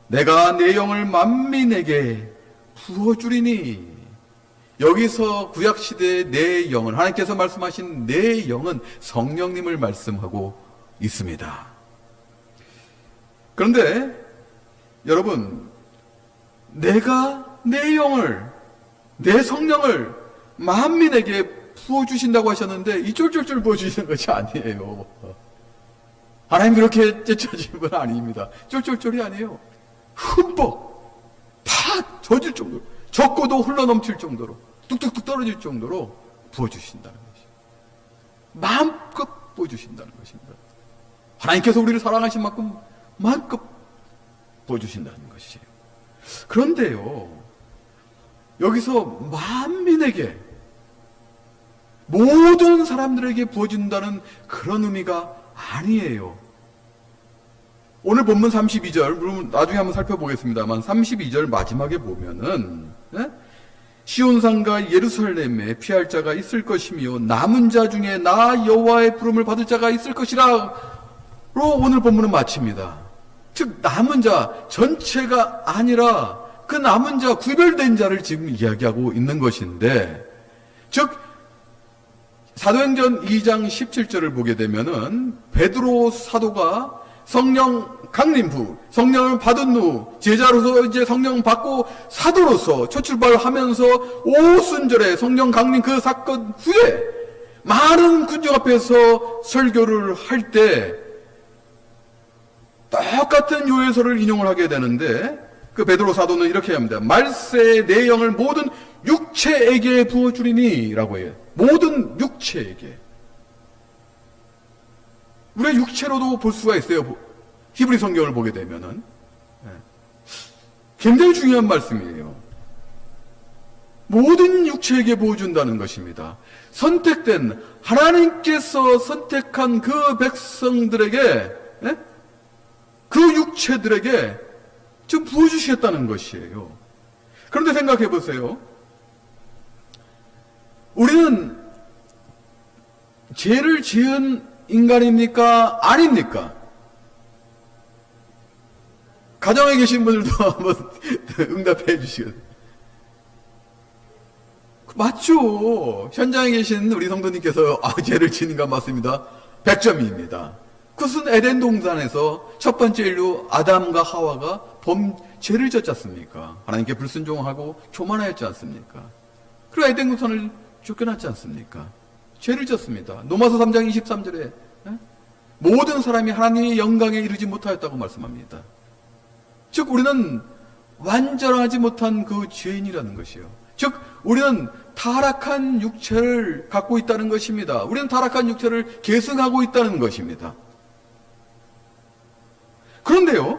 내가 내 영을 만민에게 부어주리니, 여기서 구약시대의 내 영은, 하나님께서 말씀하신 내 영은 성령님을 말씀하고 있습니다. 그런데 여러분, 내가 내 영을, 내 성령을 만민에게 부어주신다고 하셨는데 이 쫄쫄쫄 부어주시는 것이 아니에요. 하나님 그렇게 째쳐주신 분 아닙니다. 쫄쫄쫄이 아니에요. 흠뻑 다 젖을 정도로, 적고도 흘러넘칠 정도로, 뚝뚝뚝 떨어질 정도로 부어주신다는 것입니다. 마음껏 부어주신다는 것입니다. 하나님께서 우리를 사랑하신 만큼 마음껏 부어주신다는 것이에요. 그런데요, 여기서 만민에게, 모든 사람들에게 부어준다는 그런 의미가 아니에요. 오늘 본문 32절, 물론 나중에 한번 살펴보겠습니다만 32절 마지막에 보면은 시온산과 예루살렘에 피할 자가 있을 것이며 남은 자 중에 나 여호와의 부름을 받을 자가 있을 것이라로 오늘 본문은 마칩니다. 즉 남은 자 전체가 아니라 그 남은 자 구별된 자를 지금 이야기하고 있는 것인데, 즉 사도행전 2장 17절을 보게 되면은 베드로 사도가 성령 강림 후, 성령을 받은 후, 제자로서 이제 성령 받고 사도로서 첫 출발하면서 오순절에 성령 강림 그 사건 후에 많은 군중 앞에서 설교를 할 때 똑같은 요해서를 인용을 하게 되는데, 그 베드로 사도는 이렇게 합니다. 말세의 내용을 모든 육체에게 부어주리니 라고 해요. 모든 육체에게. 우리가 육체로도 볼 수가 있어요. 히브리 성경을 보게 되면은. 굉장히 중요한 말씀이에요. 모든 육체에게 부어준다는 것입니다. 선택된, 하나님께서 선택한 그 백성들에게, 그 육체들에게 좀 부어주시겠다는 것이에요. 그런데 생각해 보세요. 우리는 죄를 지은 인간입니까? 아닙니까? 가정에 계신 분들도 한번 응답해 주시겠어요? 맞죠. 현장에 계신 우리 성도님께서 죄를 지은 인간 맞습니다. 100점입니다. 그것은 에덴 동산에서 첫 번째 인류 아담과 하와가 죄를 졌지 않습니까? 하나님께 불순종하고 교만하였지 않습니까? 그리고 에덴 동산을 쫓겨났지 않습니까? 죄를 졌습니다. 로마서 3장 23절에 모든 사람이 하나님의 영광에 이르지 못하였다고 말씀합니다. 즉 우리는 완전하지 못한 그 죄인이라는 것이요. 즉 우리는 타락한 육체를 갖고 있다는 것입니다. 우리는 타락한 육체를 계승하고 있다는 것입니다. 그런데요,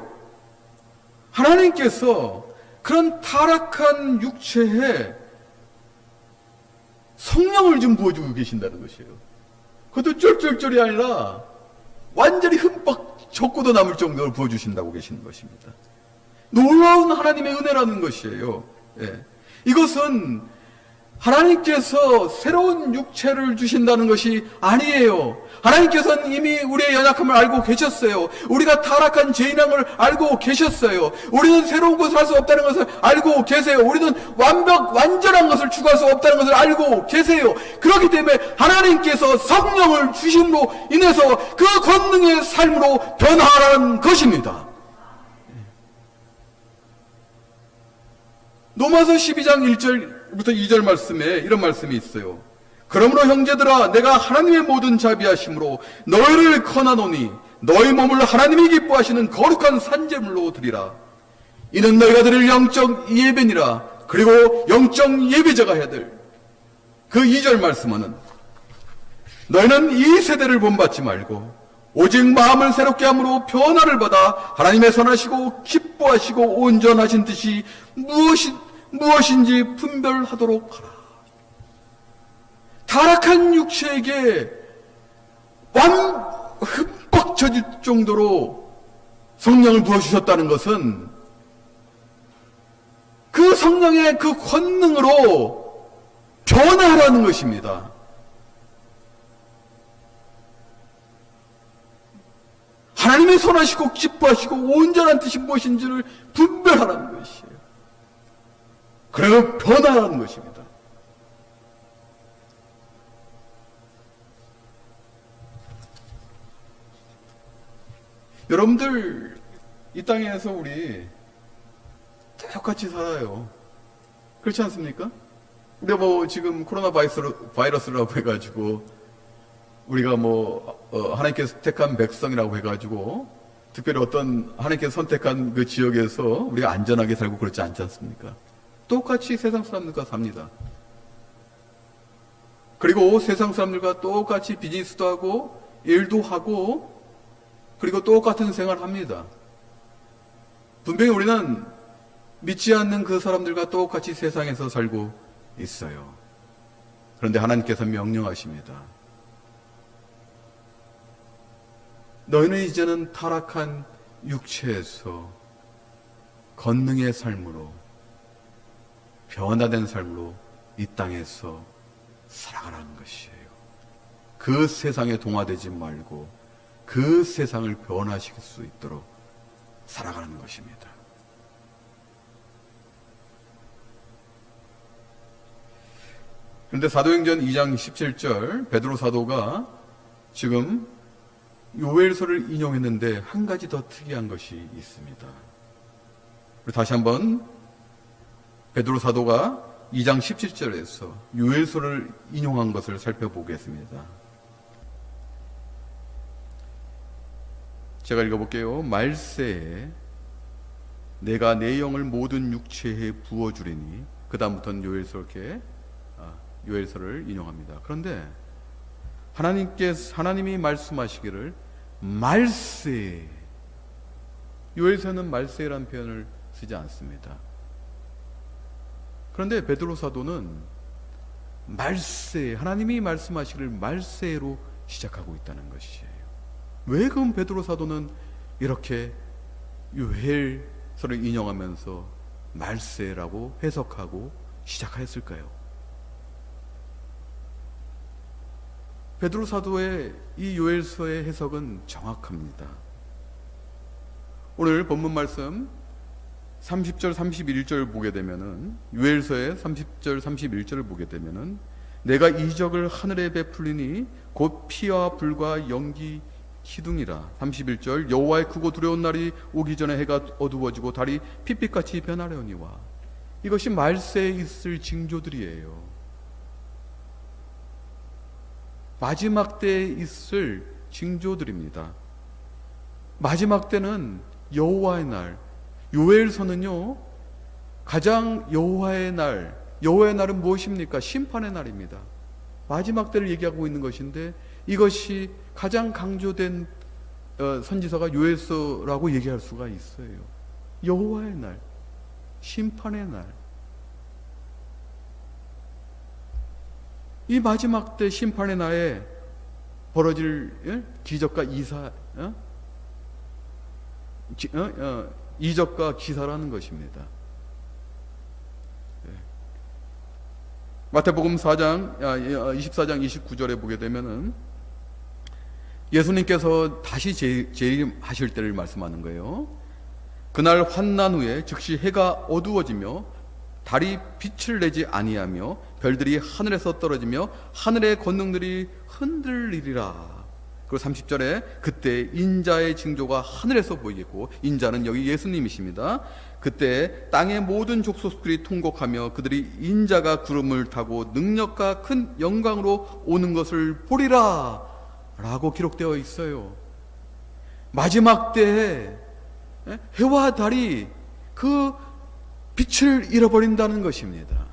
하나님께서 그런 타락한 육체에 성령을 좀 부어주고 계신다는 것이에요. 그것도 쫄쫄쫄이 아니라 완전히 흠뻑 적고도 남을 정도로 부어주신다고 계시는 것입니다. 놀라운 하나님의 은혜라는 것이에요. 예. 이것은 하나님께서 새로운 육체를 주신다는 것이 아니에요. 하나님께서는 이미 우리의 연약함을 알고 계셨어요. 우리가 타락한 죄인함을 알고 계셨어요. 우리는 새로운 것을 할 수 없다는 것을 알고 계세요. 우리는 완전한 것을 추구할 수 없다는 것을 알고 계세요. 그렇기 때문에 하나님께서 성령을 주심으로 인해서 그 권능의 삶으로 변화하라는 것입니다. 로마서 12장 1절부터 2절 말씀에 이런 말씀이 있어요. 그러므로 형제들아, 내가 하나님의 모든 자비하심으로 너희를 권하노니 너희 몸을 하나님이 기뻐하시는 거룩한 산제물로 드리라. 이는 너희가 드릴 영적 예배니라. 그리고 영적 예배자가 해야 될 그 2절 말씀은 너희는 이 세대를 본받지 말고 오직 마음을 새롭게 함으로 변화를 받아 하나님의 선하시고 기뻐하시고 온전하신 뜻이 무엇인지 분별하도록 하라. 타락한 육체에게 흠뻑 젖을 정도로 성령을 부어주셨다는 것은 그 성령의 그 권능으로 변화하라는 것입니다. 하나님의 선하시고 기뻐하시고 온전한 뜻이 무엇인지를 분별하라는 것이에요. 그리고 변화하라는 것입니다. 여러분들 이 땅에서 우리 똑같이 살아요. 그렇지 않습니까? 근데 뭐 지금 코로나 바이러스라고 해가지고 우리가 하나님께서 택한 백성이라고 해가지고 특별히 어떤 하나님께서 선택한 그 지역에서 우리가 안전하게 살고 그렇지 않지 않습니까? 똑같이 세상 사람들과 삽니다. 그리고 세상 사람들과 똑같이 비즈니스도 하고 일도 하고 그리고 똑같은 생활을 합니다. 분명히 우리는 믿지 않는 그 사람들과 똑같이 세상에서 살고 있어요. 그런데 하나님께서 명령하십니다. 너희는 이제는 타락한 육체에서 권능의 삶으로 변화된 삶으로 이 땅에서 살아가라는 것이에요. 그 세상에 동화되지 말고 그 세상을 변화시킬 수 있도록 살아가는 것입니다. 그런데 사도행전 2장 17절 베드로 사도가 지금 요엘서를 인용했는데 한 가지 더 특이한 것이 있습니다. 우리 다시 한번 베드로 사도가 2장 17절에서 요엘서를 인용한 것을 살펴보겠습니다. 제가 읽어볼게요. 말세에 내가 내 영을 모든 육체에 부어주리니, 그 다음부터는 요엘서를 인용합니다. 그런데 하나님이 말씀하시기를 말세, 요엘서는 말세라는 표현을 쓰지 않습니다. 그런데 베드로 사도는 말세, 하나님이 말씀하시기를 말세로 시작하고 있다는 것이에요. 왜 그럼 베드로 사도는 이렇게 요엘서를 인용하면서 말세라고 해석하고 시작했을까요? 베드로 사도의 이 요엘서의 해석은 정확합니다. 오늘 본문 말씀 30절 31절 보게 되면은, 요엘서의 30절 31절을 보게 되면은, 내가 이적을 하늘에 베풀리니 곧 피와 불과 연기 기둥이라. 31절 여호와의 크고 두려운 날이 오기 전에 해가 어두워지고 달이 핏빛같이 변하려니와. 이것이 말세에 있을 징조들이에요. 마지막 때에 있을 징조들입니다. 마지막 때는 여호와의 날, 요엘서는요 가장 여호와의 날은 무엇입니까? 심판의 날입니다. 마지막 때를 얘기하고 있는 것인데, 이것이 가장 강조된 선지서가 요엘서라고 얘기할 수가 있어요. 여호와의 날, 심판의 날. 이 마지막 때 심판의 날에 벌어질 기적과 이적과 기사라는 것입니다. 마태복음 24장 29절에 보게 되면은 예수님께서 다시 재림하실 때를 말씀하는 거예요. 그날 환난 후에 즉시 해가 어두워지며 달이 빛을 내지 아니하며 별들이 하늘에서 떨어지며 하늘의 권능들이 흔들리리라. 그리고 30절에 그때 인자의 징조가 하늘에서 보이겠고, 인자는 여기 예수님이십니다. 그때 땅의 모든 족속들이 통곡하며 그들이 인자가 구름을 타고 능력과 큰 영광으로 오는 것을 보리라 라고 기록되어 있어요. 마지막 때에 해와 달이 그 빛을 잃어버린다는 것입니다.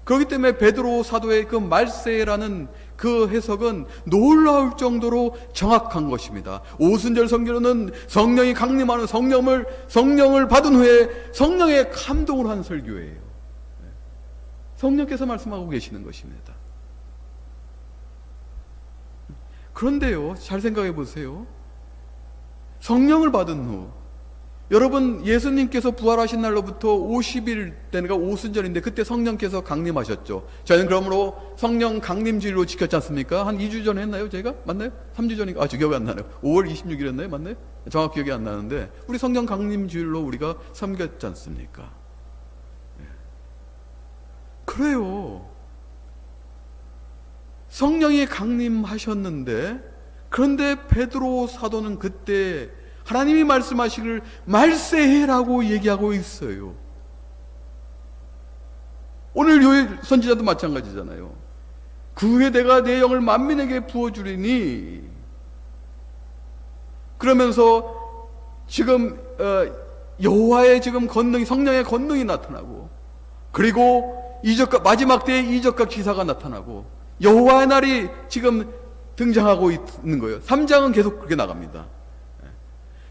그렇기 때문에 베드로 사도의 그 말세라는 그 해석은 놀라울 정도로 정확한 것입니다. 오순절 성경은 성령이 강림하는 성령을 받은 후에 성령의 감동을 한 설교예요. 성령께서 말씀하고 계시는 것입니다. 그런데요, 잘 생각해 보세요. 성령을 받은 후, 여러분 예수님께서 부활하신 날로부터 50일 때가 오순절인데 그때 성령께서 강림하셨죠. 저희는 그러므로 성령 강림주일로 지켰지 않습니까? 한 2주 전에 했나요? 저희가? 맞나요? 3주 전인가? 저 기억이 안 나네요. 5월 26일 했나요? 맞나요? 정확히 기억이 안 나는데 우리 성령 강림주일로 우리가 섬겼지 않습니까? 그래요. 성령이 강림하셨는데, 그런데 베드로 사도는 그때 하나님이 말씀하시기를 말세해라고 얘기하고 있어요. 오늘 요엘 선지자도 마찬가지잖아요. 그 후에 내가 내 영을 만민에게 부어주리니, 그러면서 지금 여호와의 지금 권능이, 성령의 권능이 나타나고, 그리고 마지막 때에 이적과 기사가 나타나고 여호와의 날이 지금 등장하고 있는 거예요. 3장은 계속 그렇게 나갑니다.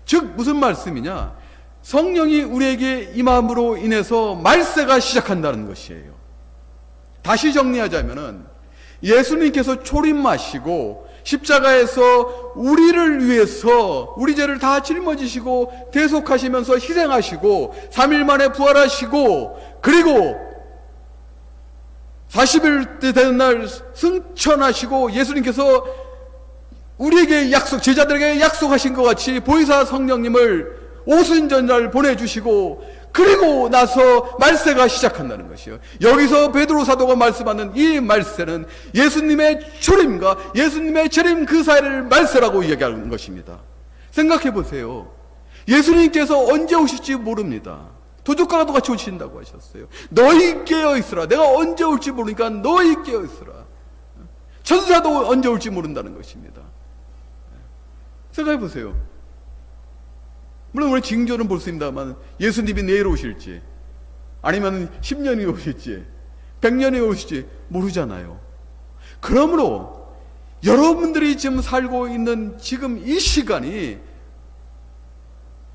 즉 무슨 말씀이냐? 성령이 우리에게 임함으로 인해서 말세가 시작한다는 것이에요. 다시 정리하자면은 예수님께서 초림하시고 십자가에서 우리를 위해서 우리 죄를 다 짊어지시고 대속하시면서 희생하시고 3일 만에 부활하시고, 그리고 40일 때 되는 날 승천하시고 예수님께서 우리에게 제자들에게 약속하신 것 같이 보혜사 성령님을 오순절날 보내주시고, 그리고 나서 말세가 시작한다는 것이요. 여기서 베드로 사도가 말씀하는 이 말세는 예수님의 초림과 예수님의 재림 그 사이를 말세라고 이야기하는 것입니다. 생각해 보세요. 예수님께서 언제 오실지 모릅니다. 도둑과도 같이 오신다고 하셨어요. 너희 깨어있으라. 내가 언제 올지 모르니까 너희 깨어있으라. 천사도 언제 올지 모른다는 것입니다. 생각해 보세요. 물론 우리 징조는 볼 수 있습니다만 예수님이 내일 오실지, 아니면 10년이 오실지 100년이 오실지 모르잖아요. 그러므로 여러분들이 지금 살고 있는 지금 이 시간이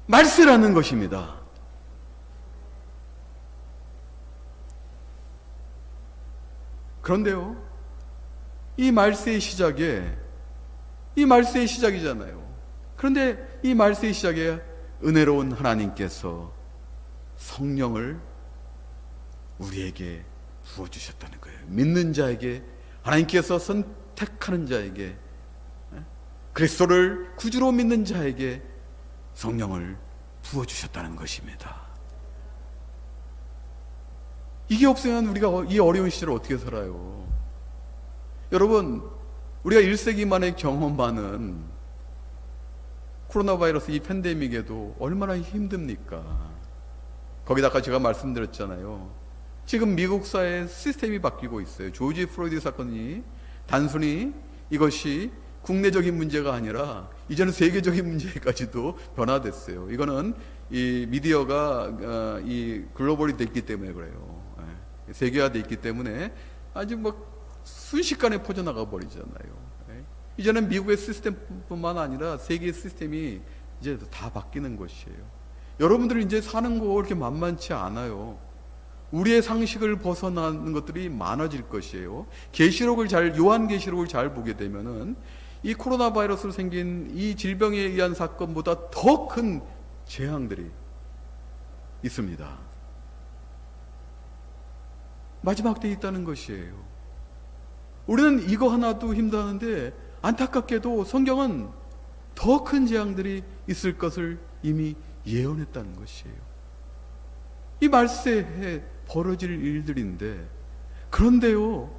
말세라는 것입니다. 그런데요, 이 말세의 시작이잖아요. 그런데 이 말세의 시작에 은혜로운 하나님께서 성령을 우리에게 부어주셨다는 거예요. 믿는 자에게, 하나님께서 선택하는 자에게, 그리스도를 구주로 믿는 자에게 성령을 부어주셨다는 것입니다. 이게 없으면 우리가 이 어려운 시절을 어떻게 살아요? 여러분, 우리가 1세기 만에 경험하는 코로나 바이러스 이 팬데믹에도 얼마나 힘듭니까? 거기다가 제가 말씀드렸잖아요. 지금 미국 사회 시스템이 바뀌고 있어요. 조지 플로이드 사건이 단순히 이것이 국내적인 문제가 아니라 이제는 세계적인 문제까지도 변화됐어요. 이거는 이 미디어가 이 글로벌이 됐기 때문에 그래요. 세계화돼 있기 때문에 아주 순식간에 퍼져나가 버리잖아요. 이제는 미국의 시스템뿐만 아니라 세계의 시스템이 이제 다 바뀌는 것이에요. 여러분들이 이제 사는 거 그렇게 만만치 않아요. 우리의 상식을 벗어나는 것들이 많아질 것이에요. 요한계시록을 잘 보게 되면은 이 코로나 바이러스로 생긴 이 질병에 의한 사건보다 더 큰 재앙들이 있습니다. 마지막 때에 있다는 것이에요. 우리는 이거 하나도 힘들었는데 안타깝게도 성경은 더 큰 재앙들이 있을 것을 이미 예언했다는 것이에요. 이 말세에 벌어질 일들인데, 그런데요,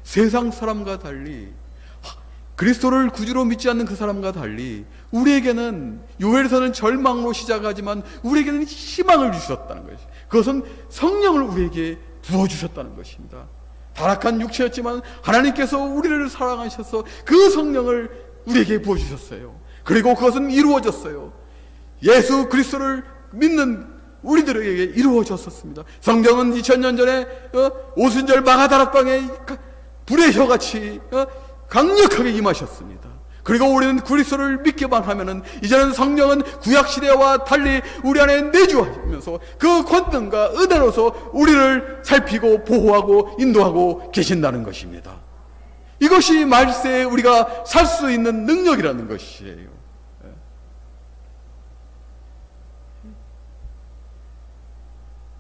세상 사람과 달리, 그리스도를 구주로 믿지 않는 그 사람과 달리 우리에게는, 요엘서는 절망으로 시작하지만 우리에게는 희망을 주셨다는 것이에요. 그것은 성령을 우리에게 부어주셨다는 것입니다. 타락한 육체였지만 하나님께서 우리를 사랑하셔서 그 성령을 우리에게 부어주셨어요. 그리고 그것은 이루어졌어요. 예수 그리스도를 믿는 우리들에게 이루어졌었습니다. 성경은 2000년 전에 오순절 마가다락방에 불의 혀같이 강력하게 임하셨습니다. 그리고 우리는 그리스도를 믿기만 하면은 이제는 성령은 구약시대와 달리 우리 안에 내주하면서 그 권능과 은혜로서 우리를 살피고 보호하고 인도하고 계신다는 것입니다. 이것이 말세에 우리가 살 수 있는 능력이라는 것이에요.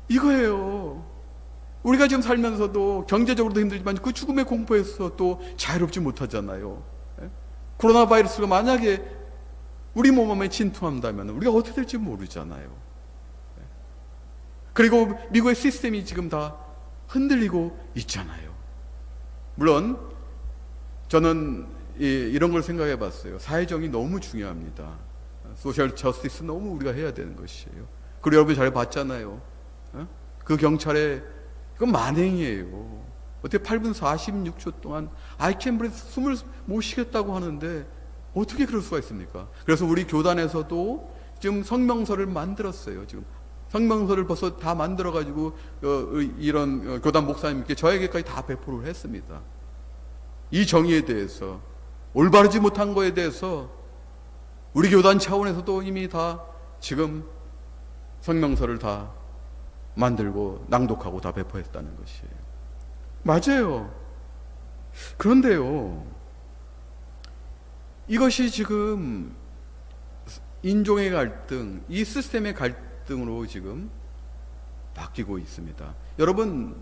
이거예요. 우리가 지금 살면서도 경제적으로도 힘들지만 그 죽음의 공포에서 또 자유롭지 못하잖아요. 코로나 바이러스가 만약에 우리 몸에 침투한다면 우리가 어떻게 될지 모르잖아요. 그리고 미국의 시스템이 지금 다 흔들리고 있잖아요. 물론 저는 이런 걸 생각해 봤어요. 사회정의 너무 중요합니다. 소셜 저스티스 너무 우리가 해야 되는 것이에요. 그리고 여러분 잘 봤잖아요. 그 경찰에, 그건 만행이에요. 어떻게 8분 46초 동안 I can breathe, 숨을 못 쉬겠다고 하는데 어떻게 그럴 수가 있습니까? 그래서 우리 교단에서도 지금 성명서를 만들었어요. 지금 성명서를 벌써 다 만들어가지고 이런 교단 목사님께 저에게까지 다 배포를 했습니다. 이 정의에 대해서, 올바르지 못한 거에 대해서 우리 교단 차원에서도 이미 다 지금 성명서를 다 만들고 낭독하고 다 배포했다는 것이에요. 맞아요. 그런데요, 이것이 지금 인종의 갈등, 이 시스템의 갈등으로 지금 바뀌고 있습니다. 여러분,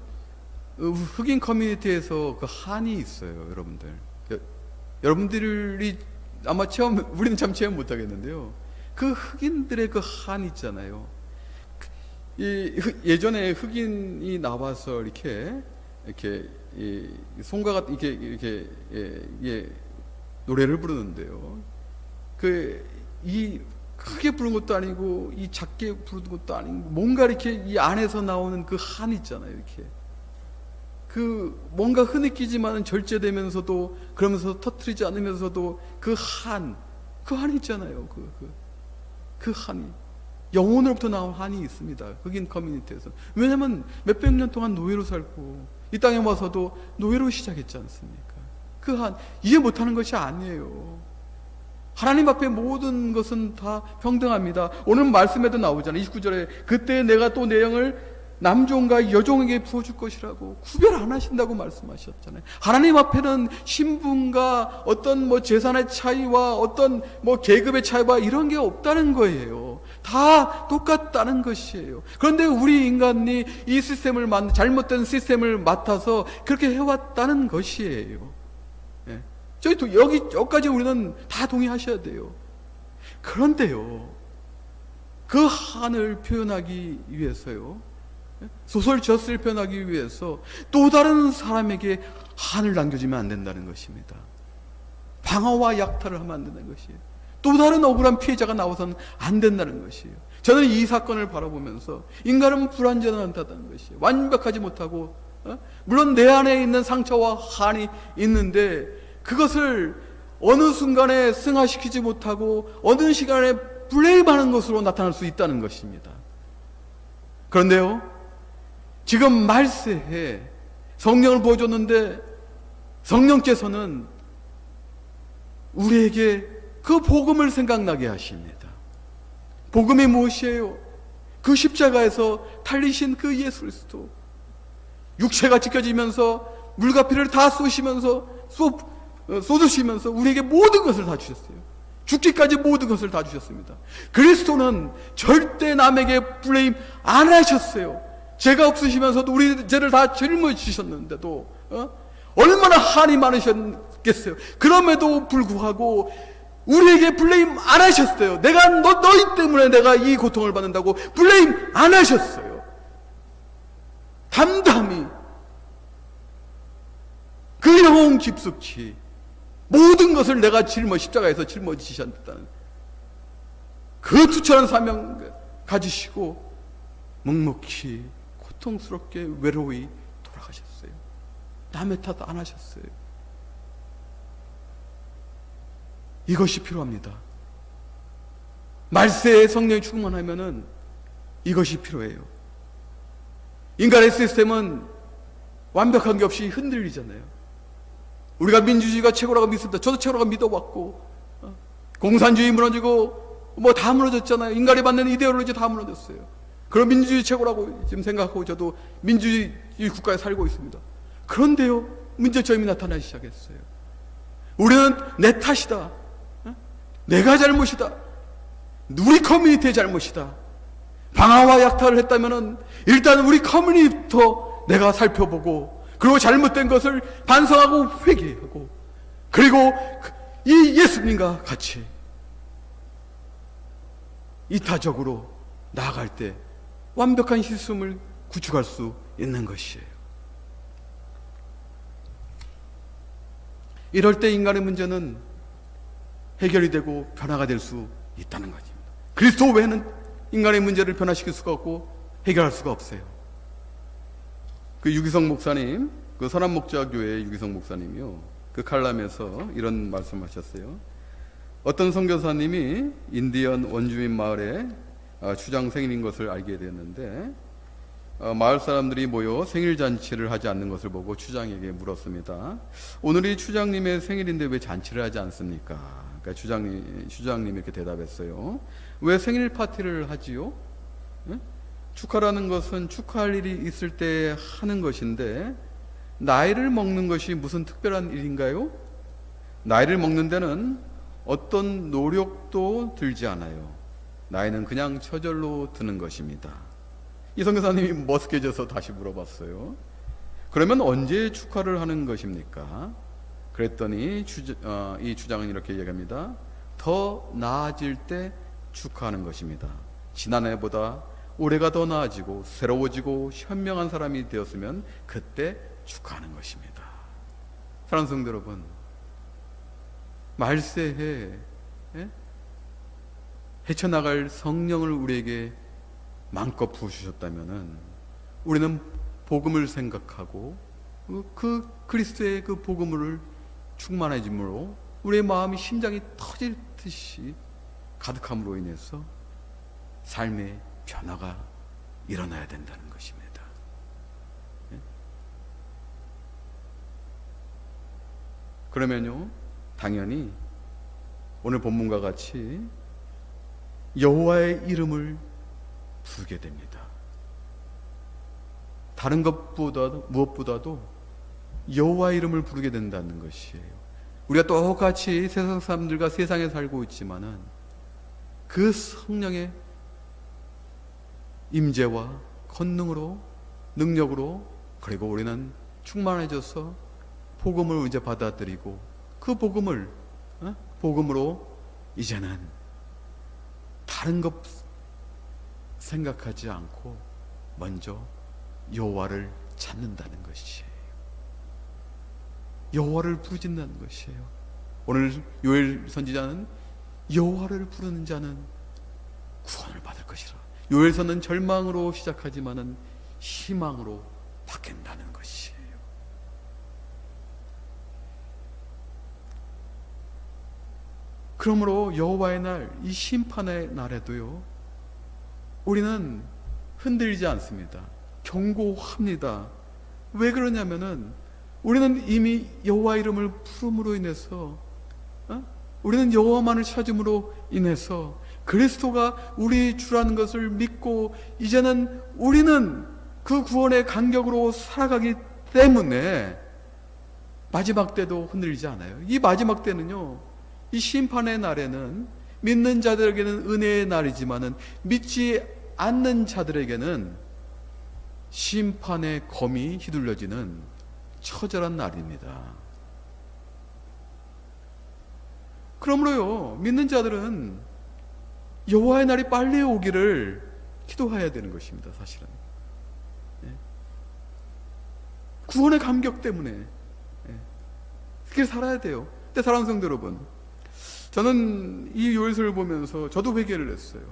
흑인 커뮤니티에서 그 한이 있어요, 여러분들. 여러분들이 아마 우리는 참 체험 못 하겠는데요. 그 흑인들의 그 한 있잖아요. 예전에 흑인이 나와서 이렇게 송가 같은 이렇게 노래를 부르는데요. 이 크게 부르는 것도 아니고 이 작게 부르는 것도 아니고 뭔가 이렇게 이 안에서 나오는 그 한 있잖아요. 이렇게 뭔가 흐느끼지만은 절제되면서도 그러면서 터트리지 않으면서도 그 한이 있잖아요. 그 한이 영혼으로부터 나온 한이 있습니다. 흑인 커뮤니티에서. 왜냐하면 몇백 년 동안 노예로 살고 이 땅에 와서도 노예로 시작했지 않습니까? 그 한 이해 못하는 것이 아니에요. 하나님 앞에 모든 것은 다 평등합니다. 오늘 말씀에도 나오잖아요. 29절에 그때 내가 또 내 영을 남종과 여종에게 부어줄 것이라고 구별 안 하신다고 말씀하셨잖아요. 하나님 앞에는 신분과 어떤 재산의 차이와 어떤 계급의 차이와 이런 게 없다는 거예요. 다 똑같다는 것이에요. 그런데 우리 인간이 이 시스템을 잘못된 시스템을 맡아서 그렇게 해왔다는 것이에요. 예. 여기까지 우리는 다 동의하셔야 돼요. 그런데요, 그 한을 표현하기 위해서요, 소설 저스를 표현하기 위해서 또 다른 사람에게 한을 남겨주면 안 된다는 것입니다. 방어와 약탈을 하면 안 된다는 것이에요. 또 다른 억울한 피해자가 나와서는 안 된다는 것이에요. 저는 이 사건을 바라보면서 인간은 불완전하다는 것이에요. 완벽하지 못하고, 물론 내 안에 있는 상처와 한이 있는데 그것을 어느 순간에 승화시키지 못하고 어느 시간에 블레임하는 것으로 나타날 수 있다는 것입니다. 그런데요, 지금 말세에 성령을 부어줬는데 성령께서는 우리에게 그 복음을 생각나게 하십니다. 복음이 무엇이에요? 그 십자가에서 달리신 그 예수 그리스도, 육체가 지켜지면서 물과 피를 다 쏟으시면서 우리에게 모든 것을 다 주셨어요. 죽기까지 모든 것을 다 주셨습니다. 그리스도는 절대 남에게 블레임 안 하셨어요. 죄가 없으시면서도 우리 죄를 다 짊어지셨는데도 얼마나 한이 많으셨겠어요. 그럼에도 불구하고 우리에게 블레임 안 하셨어요. 너희 때문에 내가 이 고통을 받는다고 블레임 안 하셨어요. 담담히 그 영혼 깊숙이 모든 것을 내가 십자가에서 짊어지셨다는 그 투철한 사명 가지시고 묵묵히 고통스럽게 외로이 돌아가셨어요. 남의 탓 안 하셨어요. 이것이 필요합니다. 말세에 성령이 충만하면은 이것이 필요해요. 인간의 시스템은 완벽한 게 없이 흔들리잖아요. 우리가 민주주의가 최고라고 믿습니다. 저도 최고라고 믿어왔고, 공산주의 무너지고 다 무너졌잖아요. 인간이 받는 이데올로지 다 무너졌어요. 그럼 민주주의 최고라고 지금 생각하고 저도 민주주의 국가에 살고 있습니다. 그런데요, 문제점이 나타나기 시작했어요. 우리는 내 탓이다, 내가 잘못이다, 우리 커뮤니티의 잘못이다. 방화와 약탈을 했다면은 일단 우리 커뮤니티부터 내가 살펴보고, 그리고 잘못된 것을 반성하고 회개하고, 그리고 이 예수님과 같이 이타적으로 나아갈 때 완벽한 시스템을 구축할 수 있는 것이에요. 이럴 때 인간의 문제는 해결이 되고 변화가 될 수 있다는 것입니다. 그리스도 외에는 인간의 문제를 변화시킬 수가 없고 해결할 수가 없어요. 그 유기성 목사님, 그 선한목자교회 유기성 목사님이요, 그 칼럼에서 이런 말씀하셨어요. 어떤 선교사님이 인디언 원주민 마을에 추장 생일인 것을 알게 되었는데, 마을 사람들이 모여 생일 잔치를 하지 않는 것을 보고 추장에게 물었습니다. 오늘이 추장님의 생일인데 왜 잔치를 하지 않습니까? 그러니까 추장님이 이렇게 대답했어요. 왜 생일 파티를 하지요? 축하라는 것은 축하할 일이 있을 때 하는 것인데, 나이를 먹는 것이 무슨 특별한 일인가요? 나이를 먹는 데는 어떤 노력도 들지 않아요. 나이는 그냥 저절로 드는 것입니다. 이 선교사님이 머쓱해져서 다시 물어봤어요. 그러면 언제 축하를 하는 것입니까? 그랬더니 이 주장은 이렇게 얘기합니다. 더 나아질 때 축하하는 것입니다. 지난해보다 올해가 더 나아지고 새로워지고 현명한 사람이 되었으면 그때 축하하는 것입니다. 사랑하는 성도 여러분, 말세에 헤쳐나갈 성령을 우리에게 마음껏 부어주셨다면 우리는 복음을 생각하고 그 그리스도의 그 복음을 충만해짐으로 우리의 마음이 심장이 터질 듯이 가득함으로 인해서 삶의 변화가 일어나야 된다는 것입니다. 그러면요, 당연히 오늘 본문과 같이 여호와의 이름을 부르게 됩니다. 다른 것보다도 무엇보다도 여호와의 이름을 부르게 된다는 것이에요. 우리가 똑같이 세상 사람들과 세상에 살고 있지만은 그 성령의 임재와 권능으로, 능력으로, 그리고 우리는 충만해져서 복음을 이제 받아들이고 그 복음으로 이제는 다른 것 생각하지 않고 먼저 여호와를 찾는다는 것이에요. 여호와를 부르짖는다는 것이에요. 오늘 요엘 선지자는 여호와를 부르는 자는 구원을 받을 것이라. 요엘서는 절망으로 시작하지만은 희망으로 바뀐다는 것이에요. 그러므로 여호와의 날, 이 심판의 날에도요, 우리는 흔들리지 않습니다. 경고합니다. 왜 그러냐면은 우리는 이미 여호와 이름을 부름으로 인해서 우리는 여호와만을 찾음으로 인해서 그리스도가 우리 주라는 것을 믿고 이제는 우리는 그 구원의 간격으로 살아가기 때문에 마지막 때도 흔들리지 않아요. 이 마지막 때는요, 이 심판의 날에는 믿는 자들에게는 은혜의 날이지만은 믿지 않는 자들에게는 심판의 검이 휘둘려지는 처절한 날입니다. 그러므로요, 믿는 자들은 여호와의 날이 빨리 오기를 기도해야 되는 것입니다. 사실은 구원의 감격 때문에 그렇게 살아야 돼요. 근데 사랑하는 성도 여러분, 저는 이 요일서를 보면서 저도 회개를 했어요.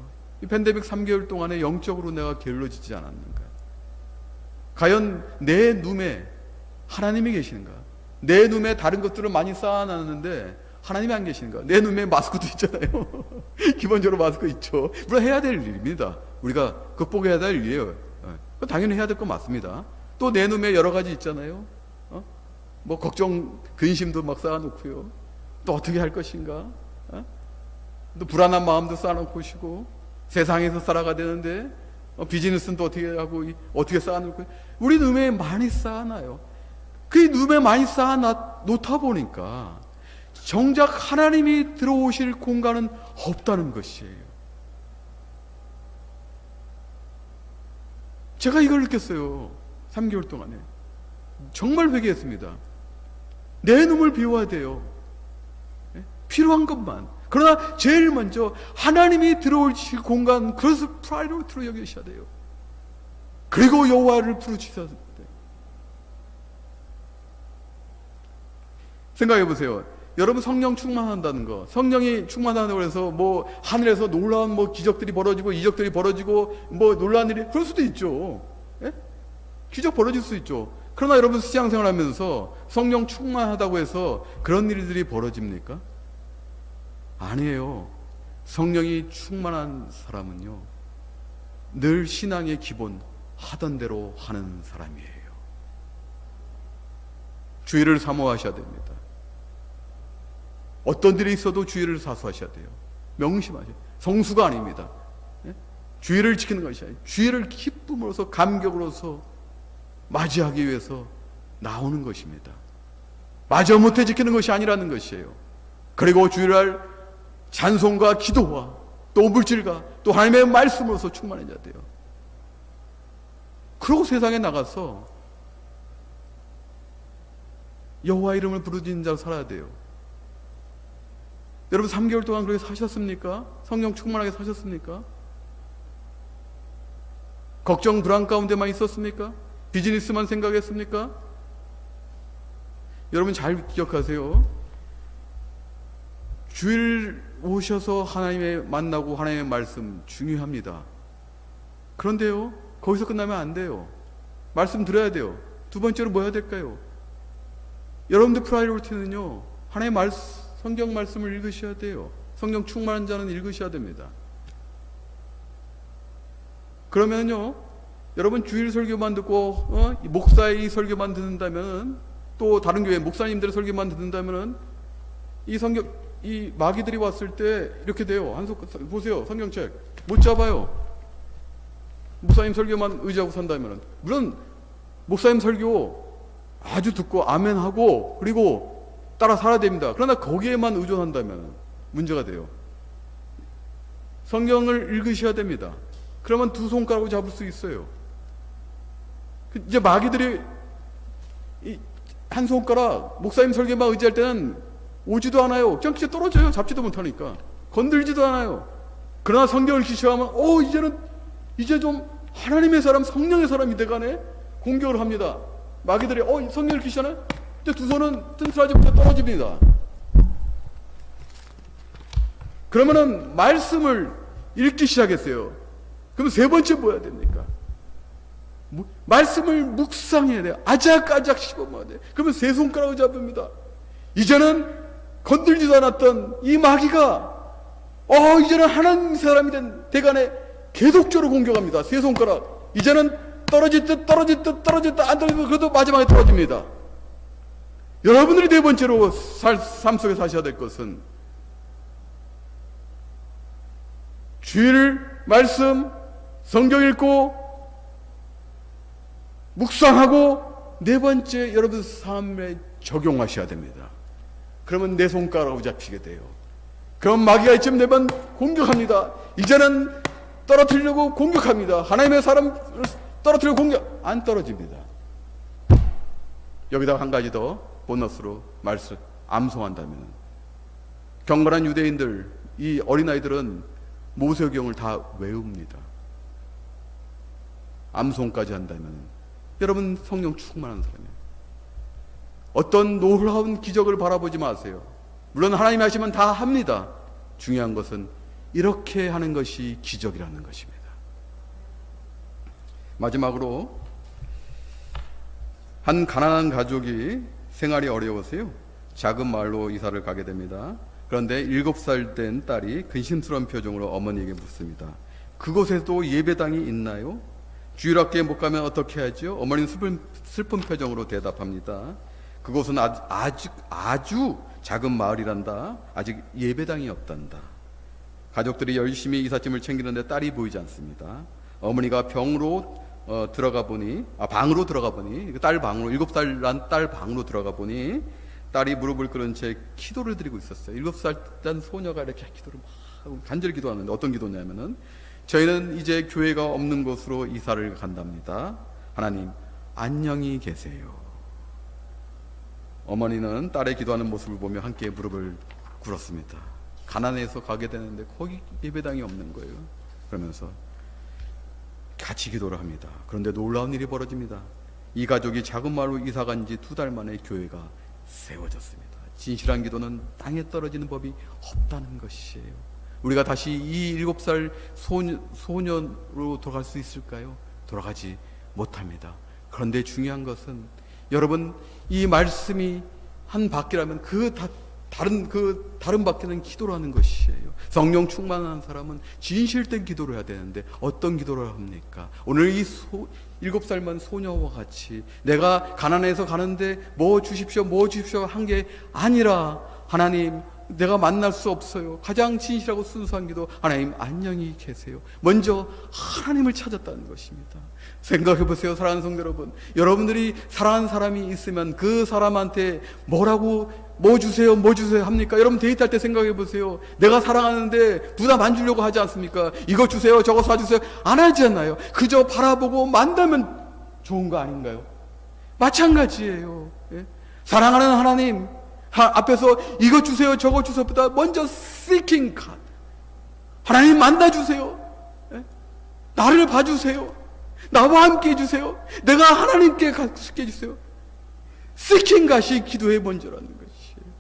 이 팬데믹 3개월 동안에 영적으로 내가 게을러지지 않았는가? 과연 내 눈에 하나님이 계시는가? 내 눈에 다른 것들을 많이 쌓아놨는데 하나님이 안 계시는가? 내 눈에 마스크도 있잖아요. 기본적으로 마스크 있죠. 물론 해야 될 일입니다. 우리가 극복해야 될 일이에요. 당연히 해야 될 건 맞습니다. 또 내 눈에 여러 가지 있잖아요. 뭐 걱정, 근심도 막 쌓아놓고요. 또 어떻게 할 것인가? 또 불안한 마음도 쌓아놓고 오시고, 세상에서 살아가야 되는데 비즈니스는 또 어떻게 하고 어떻게 쌓아놓고, 우리 눈에 많이 쌓아놔요. 그 눈에 많이 쌓아놓다 보니까 정작 하나님이 들어오실 공간은 없다는 것이에요. 제가 이걸 느꼈어요. 3개월 동안에 정말 회개했습니다. 내 눈을 비워야 돼요. 필요한 것만. 그러나 제일 먼저 하나님이 들어오실 공간, 그것을 프라이어리티로 여기셔야 돼요. 그리고 여호와를 부르짖어야 돼요. 생각해 보세요. 여러분, 성령 충만한다는 거, 성령이 충만하다고 해서 뭐 하늘에서 놀라운 뭐 기적들이 벌어지고 이적들이 벌어지고 뭐 놀라운 일이, 그럴 수도 있죠. 예? 기적 벌어질 수 있죠. 그러나 여러분, 신앙생활 하면서 성령 충만하다고 해서 그런 일들이 벌어집니까? 아니에요. 성령이 충만한 사람은요, 늘 신앙의 기본 하던 대로 하는 사람이에요. 주의를 사모하셔야 됩니다. 어떤 일이 있어도 주의를 사수하셔야 돼요. 명심하셔야 돼요. 성수가 아닙니다. 주의를 지키는 것이 아니에요. 주의를 기쁨으로서, 감격으로서 맞이하기 위해서 나오는 것입니다. 마지못해 지키는 것이 아니라는 것이에요. 그리고 주의를 찬송과 기도와 또 물질과 또 하나님의 말씀으로서 충만해져야 돼요. 그리고 세상에 나가서 여호와 이름을 부르짖는 자로 살아야 돼요. 여러분 3개월 동안 그렇게 사셨습니까? 성령 충만하게 사셨습니까? 걱정 불안 가운데만 있었습니까? 비즈니스만 생각했습니까? 여러분 잘 기억하세요. 주일 오셔서 하나님의 만나고 하나님의 말씀 중요합니다. 그런데요, 거기서 끝나면 안 돼요. 말씀 들어야 돼요. 두 번째로 뭐 해야 될까요? 여러분들 프라이어리티는요, 하나님의 성경 말씀을 읽으셔야 돼요. 성령 충만한 자는 읽으셔야 됩니다. 그러면요, 여러분 주일 설교만 듣고 목사의 설교만 듣는다면, 또 다른 교회 목사님들의 설교만 듣는다면 이 마귀들이 왔을 때 이렇게 돼요. 보세요, 성경책 못 잡아요. 목사님 설교만 의지하고 산다면, 물론 목사님 설교 아주 듣고 아멘하고 그리고 따라 살아야 됩니다. 그러나 거기에만 의존한다면 문제가 돼요. 성경을 읽으셔야 됩니다. 그러면 두 손가락으로 잡을 수 있어요. 이제 마귀들이 한 손가락 목사님 설교만 의지할 때는 오지도 않아요. 그냥 떨어져요. 잡지도 못하니까. 건들지도 않아요. 그러나 성경을 읽기 시작하면 이제 좀 하나님의 사람, 성령의 사람이 돼가네. 공격을 합니다. 마귀들이 성경을 읽기 시작하네. 이제 두 손은 튼튼하지 못해 떨어집니다. 그러면은 말씀을 읽기 시작했어요. 그럼 세 번째 뭐 해야 됩니까? 말씀을 묵상해야 돼요. 아작아작 씹어먹어야 돼요. 그러면 세 손가락을 잡습니다. 이제는 건들지도 않았던 이 마귀가 이제는 하나님 사람이 된 대간에 계속적으로 공격합니다. 세 손가락. 이제는 떨어질 듯 안 떨어지면 그래도 마지막에 떨어집니다. 여러분들이 네 번째로 삶 속에 사셔야 될 것은 주일 말씀, 성경 읽고 묵상하고, 네 번째 여러분 삶에 적용하셔야 됩니다. 그러면 내 손가락으로 잡히게 돼요. 그럼 마귀가 이쯤 되면 공격합니다. 이제는 떨어뜨리려고 공격합니다. 하나님의 사람 떨어뜨리려고 안 떨어집니다. 여기다 한 가지 더 보너스로 말씀 암송한다면, 경건한 유대인들, 이 어린아이들은 모세경을 다 외웁니다. 암송까지 한다면 여러분 성령 충만한 사람이에요. 어떤 놀라운 기적을 바라보지 마세요. 물론 하나님이 하시면 다 합니다. 중요한 것은 이렇게 하는 것이 기적이라는 것입니다. 마지막으로, 한 가난한 가족이 생활이 어려워서요, 작은 마을로 이사를 가게 됩니다. 그런데 7살 된 딸이 근심스러운 표정으로 어머니에게 묻습니다. 그곳에도 예배당이 있나요? 주일학교에 못 가면 어떻게 하죠? 어머니는 슬픈 표정으로 대답합니다. 그곳은 아주 작은 마을이란다. 아직 예배당이 없단다. 가족들이 열심히 이삿짐을 챙기는데 딸이 보이지 않습니다. 어머니가 방으로 들어가 보니, 딸 방으로, 7살 난 딸 방으로 들어가 보니 딸이 무릎을 꿇은 채 기도를 드리고 있었어요. 7살 된 소녀가 이렇게 기도를 막 간절히 기도하는데, 어떤 기도냐면은, 저희는 이제 교회가 없는 곳으로 이사를 간답니다. 하나님, 안녕히 계세요. 어머니는 딸의 기도하는 모습을 보며 함께 무릎을 꿇었습니다. 가난해서 가게 되는데 거기 예배당이 없는 거예요. 그러면서 같이 기도를 합니다. 그런데 놀라운 일이 벌어집니다. 이 가족이 작은 마을로 이사 간 지 2달 만에 교회가 세워졌습니다. 진실한 기도는 땅에 떨어지는 법이 없다는 것이에요. 우리가 다시 이 7살 소년으로 돌아갈 수 있을까요? 돌아가지 못합니다. 그런데 중요한 것은, 여러분, 이 말씀이 한 바퀴라면 다른 바퀴는 기도라는 것이에요. 성령 충만한 사람은 진실된 기도를 해야 되는데 어떤 기도를 합니까? 오늘 이 7살만 소녀와 같이 내가 가난해서 가는데 뭐 주십시오 한 게 아니라, 하나님, 내가 만날 수 없어요. 가장 진실하고 순수한 기도, 하나님 안녕히 계세요. 먼저 하나님을 찾았다는 것입니다. 생각해 보세요, 사랑하는 성도 여러분. 여러분들이 사랑하는 사람이 있으면 그 사람한테 뭐 주세요 합니까? 여러분 데이트할 때 생각해 보세요. 내가 사랑하는데 부담 안 주려고 하지 않습니까? 이거 주세요, 저거 사주세요, 안 하지 않나요? 그저 바라보고 만나면 좋은 거 아닌가요? 마찬가지예요. 예? 사랑하는 하나님 앞에서 이것 주세요 저것 주세요보다 먼저 seeking God, 하나님 만나주세요. 나를 봐주세요. 나와 함께 해주세요. 내가 하나님께 가깝게 해주세요. seeking God이 기도의 먼저라는 것이에요.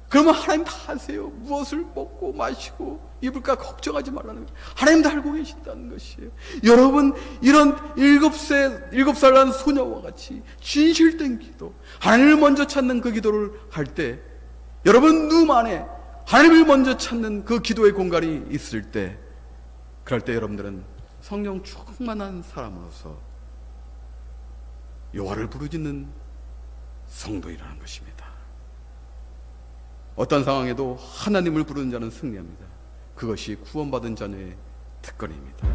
그러면 하나님 다 아세요. 무엇을 먹고 마시고 입을까 걱정하지 말라는 거예요. 하나님 다 알고 계신다는 것이에요. 여러분, 이런 7살 난 소녀와 같이 진실된 기도, 하나님을 먼저 찾는 그 기도를 할 때, 여러분 눈 안에 하나님을 먼저 찾는 그 기도의 공간이 있을 때, 그럴 때 여러분들은 성령 충만한 사람으로서 여호와를 부르짖는 성도이라는 것입니다. 어떤 상황에도 하나님을 부르는 자는 승리합니다. 그것이 구원받은 자녀의 특권입니다.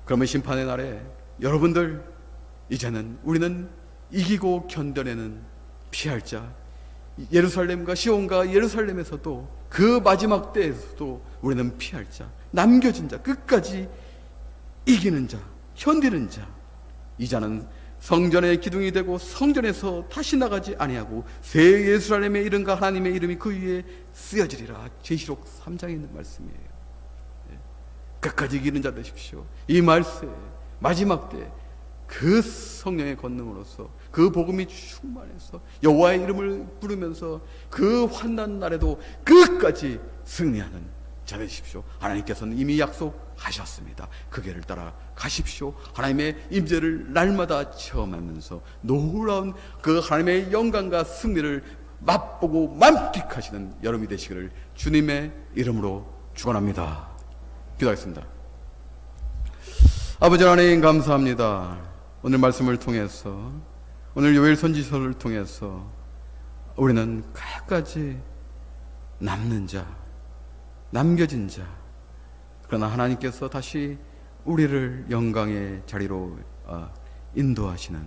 그러면 심판의 날에 여러분들, 이제는 우리는 이기고 견뎌내는 피할 자, 예루살렘과 시온과 예루살렘에서도 그 마지막 때에서도 우리는 피할 자, 남겨진 자, 끝까지 이기는 자, 견디는 자, 이 자는 성전의 기둥이 되고 성전에서 다시 나가지 아니하고 새 예루살렘의 이름과 하나님의 이름이 그 위에 쓰여지리라. 계시록 3장에 있는 말씀이에요. 끝까지 이기는 자 되십시오. 이 말세 마지막 때 그 성령의 권능으로서 그 복음이 충만해서 여호와의 이름을 부르면서 그 환난 날에도 끝까지 승리하는 자 되십시오. 하나님께서는 이미 약속하셨습니다. 그 길을 따라 가십시오. 하나님의 임재를 날마다 체험하면서 놀라운 그 하나님의 영광과 승리를 맛보고 만끽하시는 여러분이 되시기를 주님의 이름으로 축원합니다. 기도하겠습니다. 아버지 하나님 감사합니다. 오늘 말씀을 통해서, 오늘 요엘 선지서를 통해서 우리는 끝까지 남는 자, 남겨진 자, 그러나 하나님께서 다시 우리를 영광의 자리로 인도하시는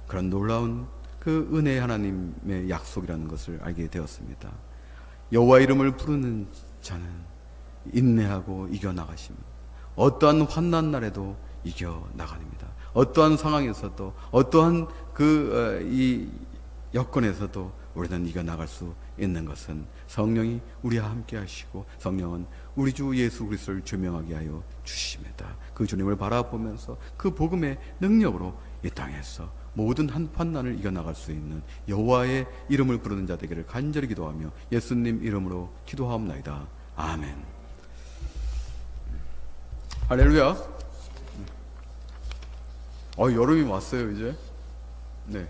그런 놀라운 그 은혜의 하나님의 약속이라는 것을 알게 되었습니다. 여호와 이름을 부르는 자는 인내하고 이겨나가십니다. 어떠한 환난 날에도 이겨나갑니다. 어떠한 상황에서도, 어떠한 이 여건에서도 우리는 이겨나갈 수 있는 것은 성령이 우리와 함께 하시고, 성령은 우리 주 예수 그리스도를 조명하게 하여 주십니다. 그 주님을 바라보면서 그 복음의 능력으로 이 땅에서 모든 한 환난을 이겨나갈 수 있는 여호와의 이름을 부르는 자 되기를 간절히 기도하며 예수님 이름으로 기도하옵나이다. 아멘. 할렐루야. 여름이 왔어요 이제. 네,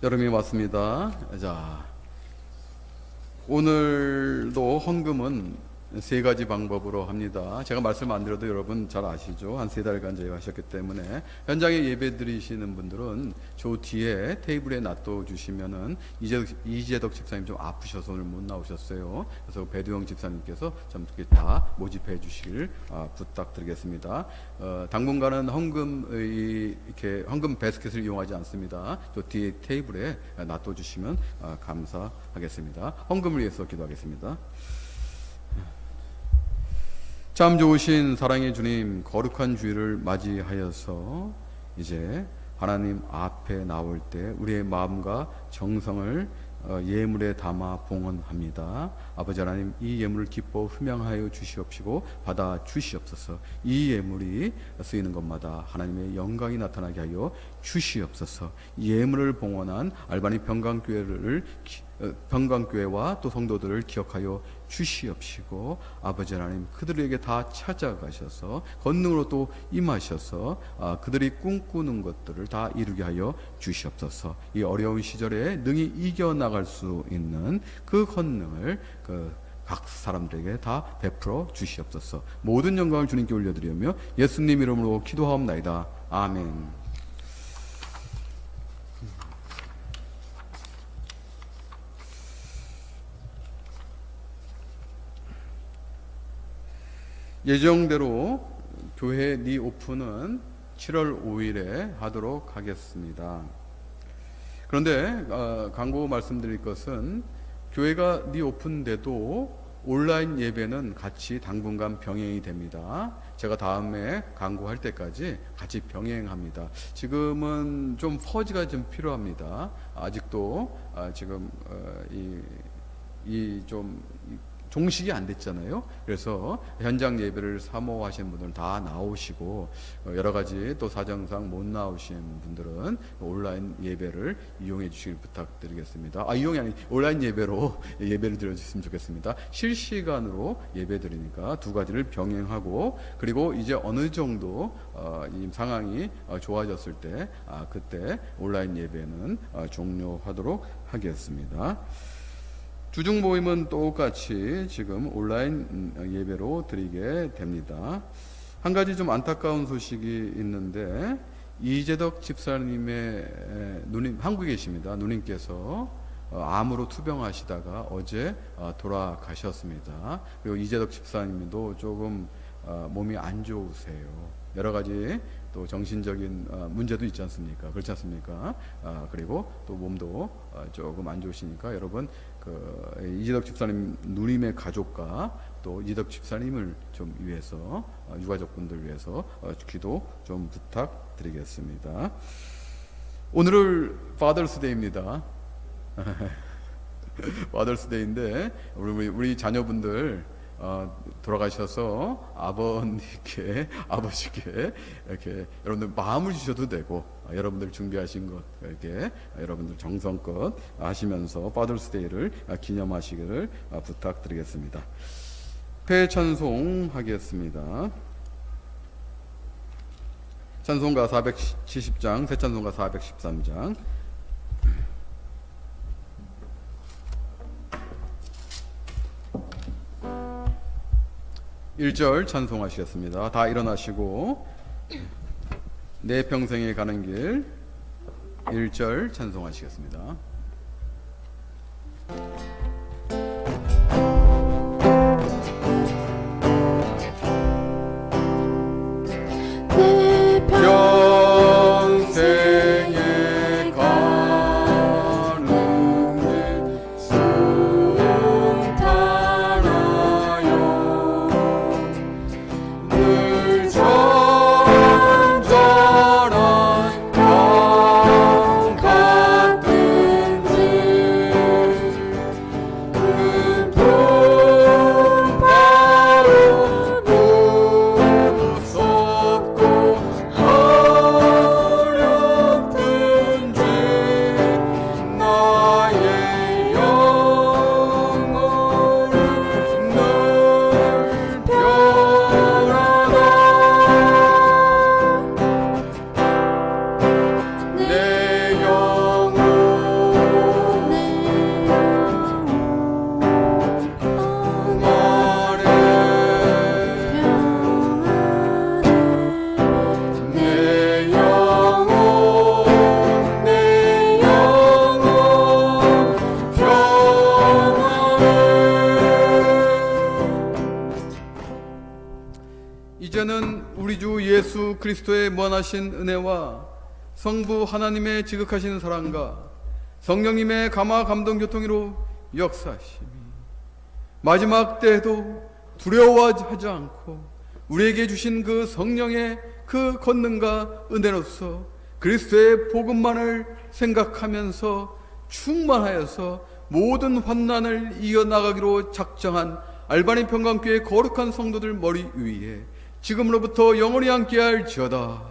여름이 왔습니다. 자, 오늘도 헌금은 3가지 방법으로 합니다. 제가 말씀 안 드려도 여러분 잘 아시죠? 한 3달간 저희가 하셨기 때문에. 현장에 예배 드리시는 분들은 저 뒤에 테이블에 놔둬 주시면은, 이재덕 집사님 좀 아프셔서 오늘 못 나오셨어요. 그래서 배두영 집사님께서 좀 이렇게 다 모집해 주시길 부탁드리겠습니다. 당분간은 이렇게 헌금 바스켓을 이용하지 않습니다. 저 뒤에 테이블에 놔둬 주시면 감사하겠습니다. 헌금을 위해서 기도하겠습니다. 참 좋으신 사랑의 주님, 거룩한 주일을 맞이하여서 이제 하나님 앞에 나올 때 우리의 마음과 정성을 예물에 담아 봉헌합니다. 아버지 하나님, 이 예물을 기뻐 흠양하여 주시옵시고 받아 주시옵소서. 이 예물이 쓰이는 것마다 하나님의 영광이 나타나게 하여 주시옵소서. 예물을 봉헌한 알바니 평강교회와 또 성도들을 기억하여 주시옵시고, 아버지 하나님, 그들에게 다 찾아가셔서 권능으로 또 임하셔서 그들이 꿈꾸는 것들을 다 이루게 하여 주시옵소서. 이 어려운 시절에 능히 이겨나갈 수 있는 그 권능을 각 사람들에게 다 베풀어 주시옵소서. 모든 영광을 주님께 올려드리며 예수님 이름으로 기도하옵나이다. 아멘. 예정대로 교회 니 오픈은 7월 5일에 하도록 하겠습니다. 그런데 광고 말씀드릴 것은, 교회가 니 오픈돼도 온라인 예배는 같이 당분간 병행이 됩니다. 제가 다음에 광고할 때까지 같이 병행합니다. 지금은 좀 퍼즈가 좀 필요합니다. 아직도 지금 좀 종식이 안 됐잖아요. 그래서 현장 예배를 사모하시는 분들은 다 나오시고, 여러 가지 또 사정상 못 나오신 분들은 온라인 예배를 이용해 주시길 부탁드리겠습니다. 이용이 아니 온라인 예배로 예배를 드려주셨으면 좋겠습니다. 실시간으로 예배 드리니까 두 가지를 병행하고, 그리고 이제 어느 정도 이 상황이 좋아졌을 때 그때 온라인 예배는 종료하도록 하겠습니다. 주중 모임은 똑같이 지금 온라인 예배로 드리게 됩니다. 한 가지 좀 안타까운 소식이 있는데, 이재덕 집사님의 누님, 한국에 계십니다. 누님께서 암으로 투병하시다가 어제 돌아가셨습니다. 그리고 이재덕 집사님도 조금 몸이 안 좋으세요. 여러 가지 또 정신적인 문제도 있지 않습니까? 그렇지 않습니까? 그리고 또 몸도 조금 안 좋으시니까 여러분, 이재덕 집사님 누님의 가족과 또 이재덕 집사님을 좀 위해서, 유가족분들 위해서 기도 좀 부탁드리겠습니다. 오늘은 파더스데이입니다. 파더스데이인데 우리 자녀분들 돌아가셔서 아버지께 이렇게 여러분들 마음을 주셔도 되고, 여러분들 준비하신 것 이렇게 여러분들 정성껏 하시면서 파더스데이를 기념하시기를 부탁드리겠습니다. 폐찬송 하겠습니다. 찬송가 470장, 새 찬송가 413장. 1절 찬송하시겠습니다. 다 일어나시고 내 평생에 가는 길 1절 찬송하시겠습니다. 내 평생에 가는 길 순탄하여 늘 정절한 강 같은지 금통바로 무섭고 어렵든지 나의 영혼은 늘 변하다. 내 영혼 말해 내 영혼 평안해. 이제는 우리 주 예수 그리스도의 무한하신 은혜와 성부 하나님의 지극하신 사랑과 성령님의 감화 감동 교통으로 역사하심이 마지막 때에도 두려워하지 않고 우리에게 주신 그 성령의 그 권능과 은혜로서 그리스도의 복음만을 생각하면서 충만하여서 모든 환난을 이겨나가기로 작정한 알바니 평강교회 거룩한 성도들 머리 위에 지금으로부터 영원히 함께할지어다.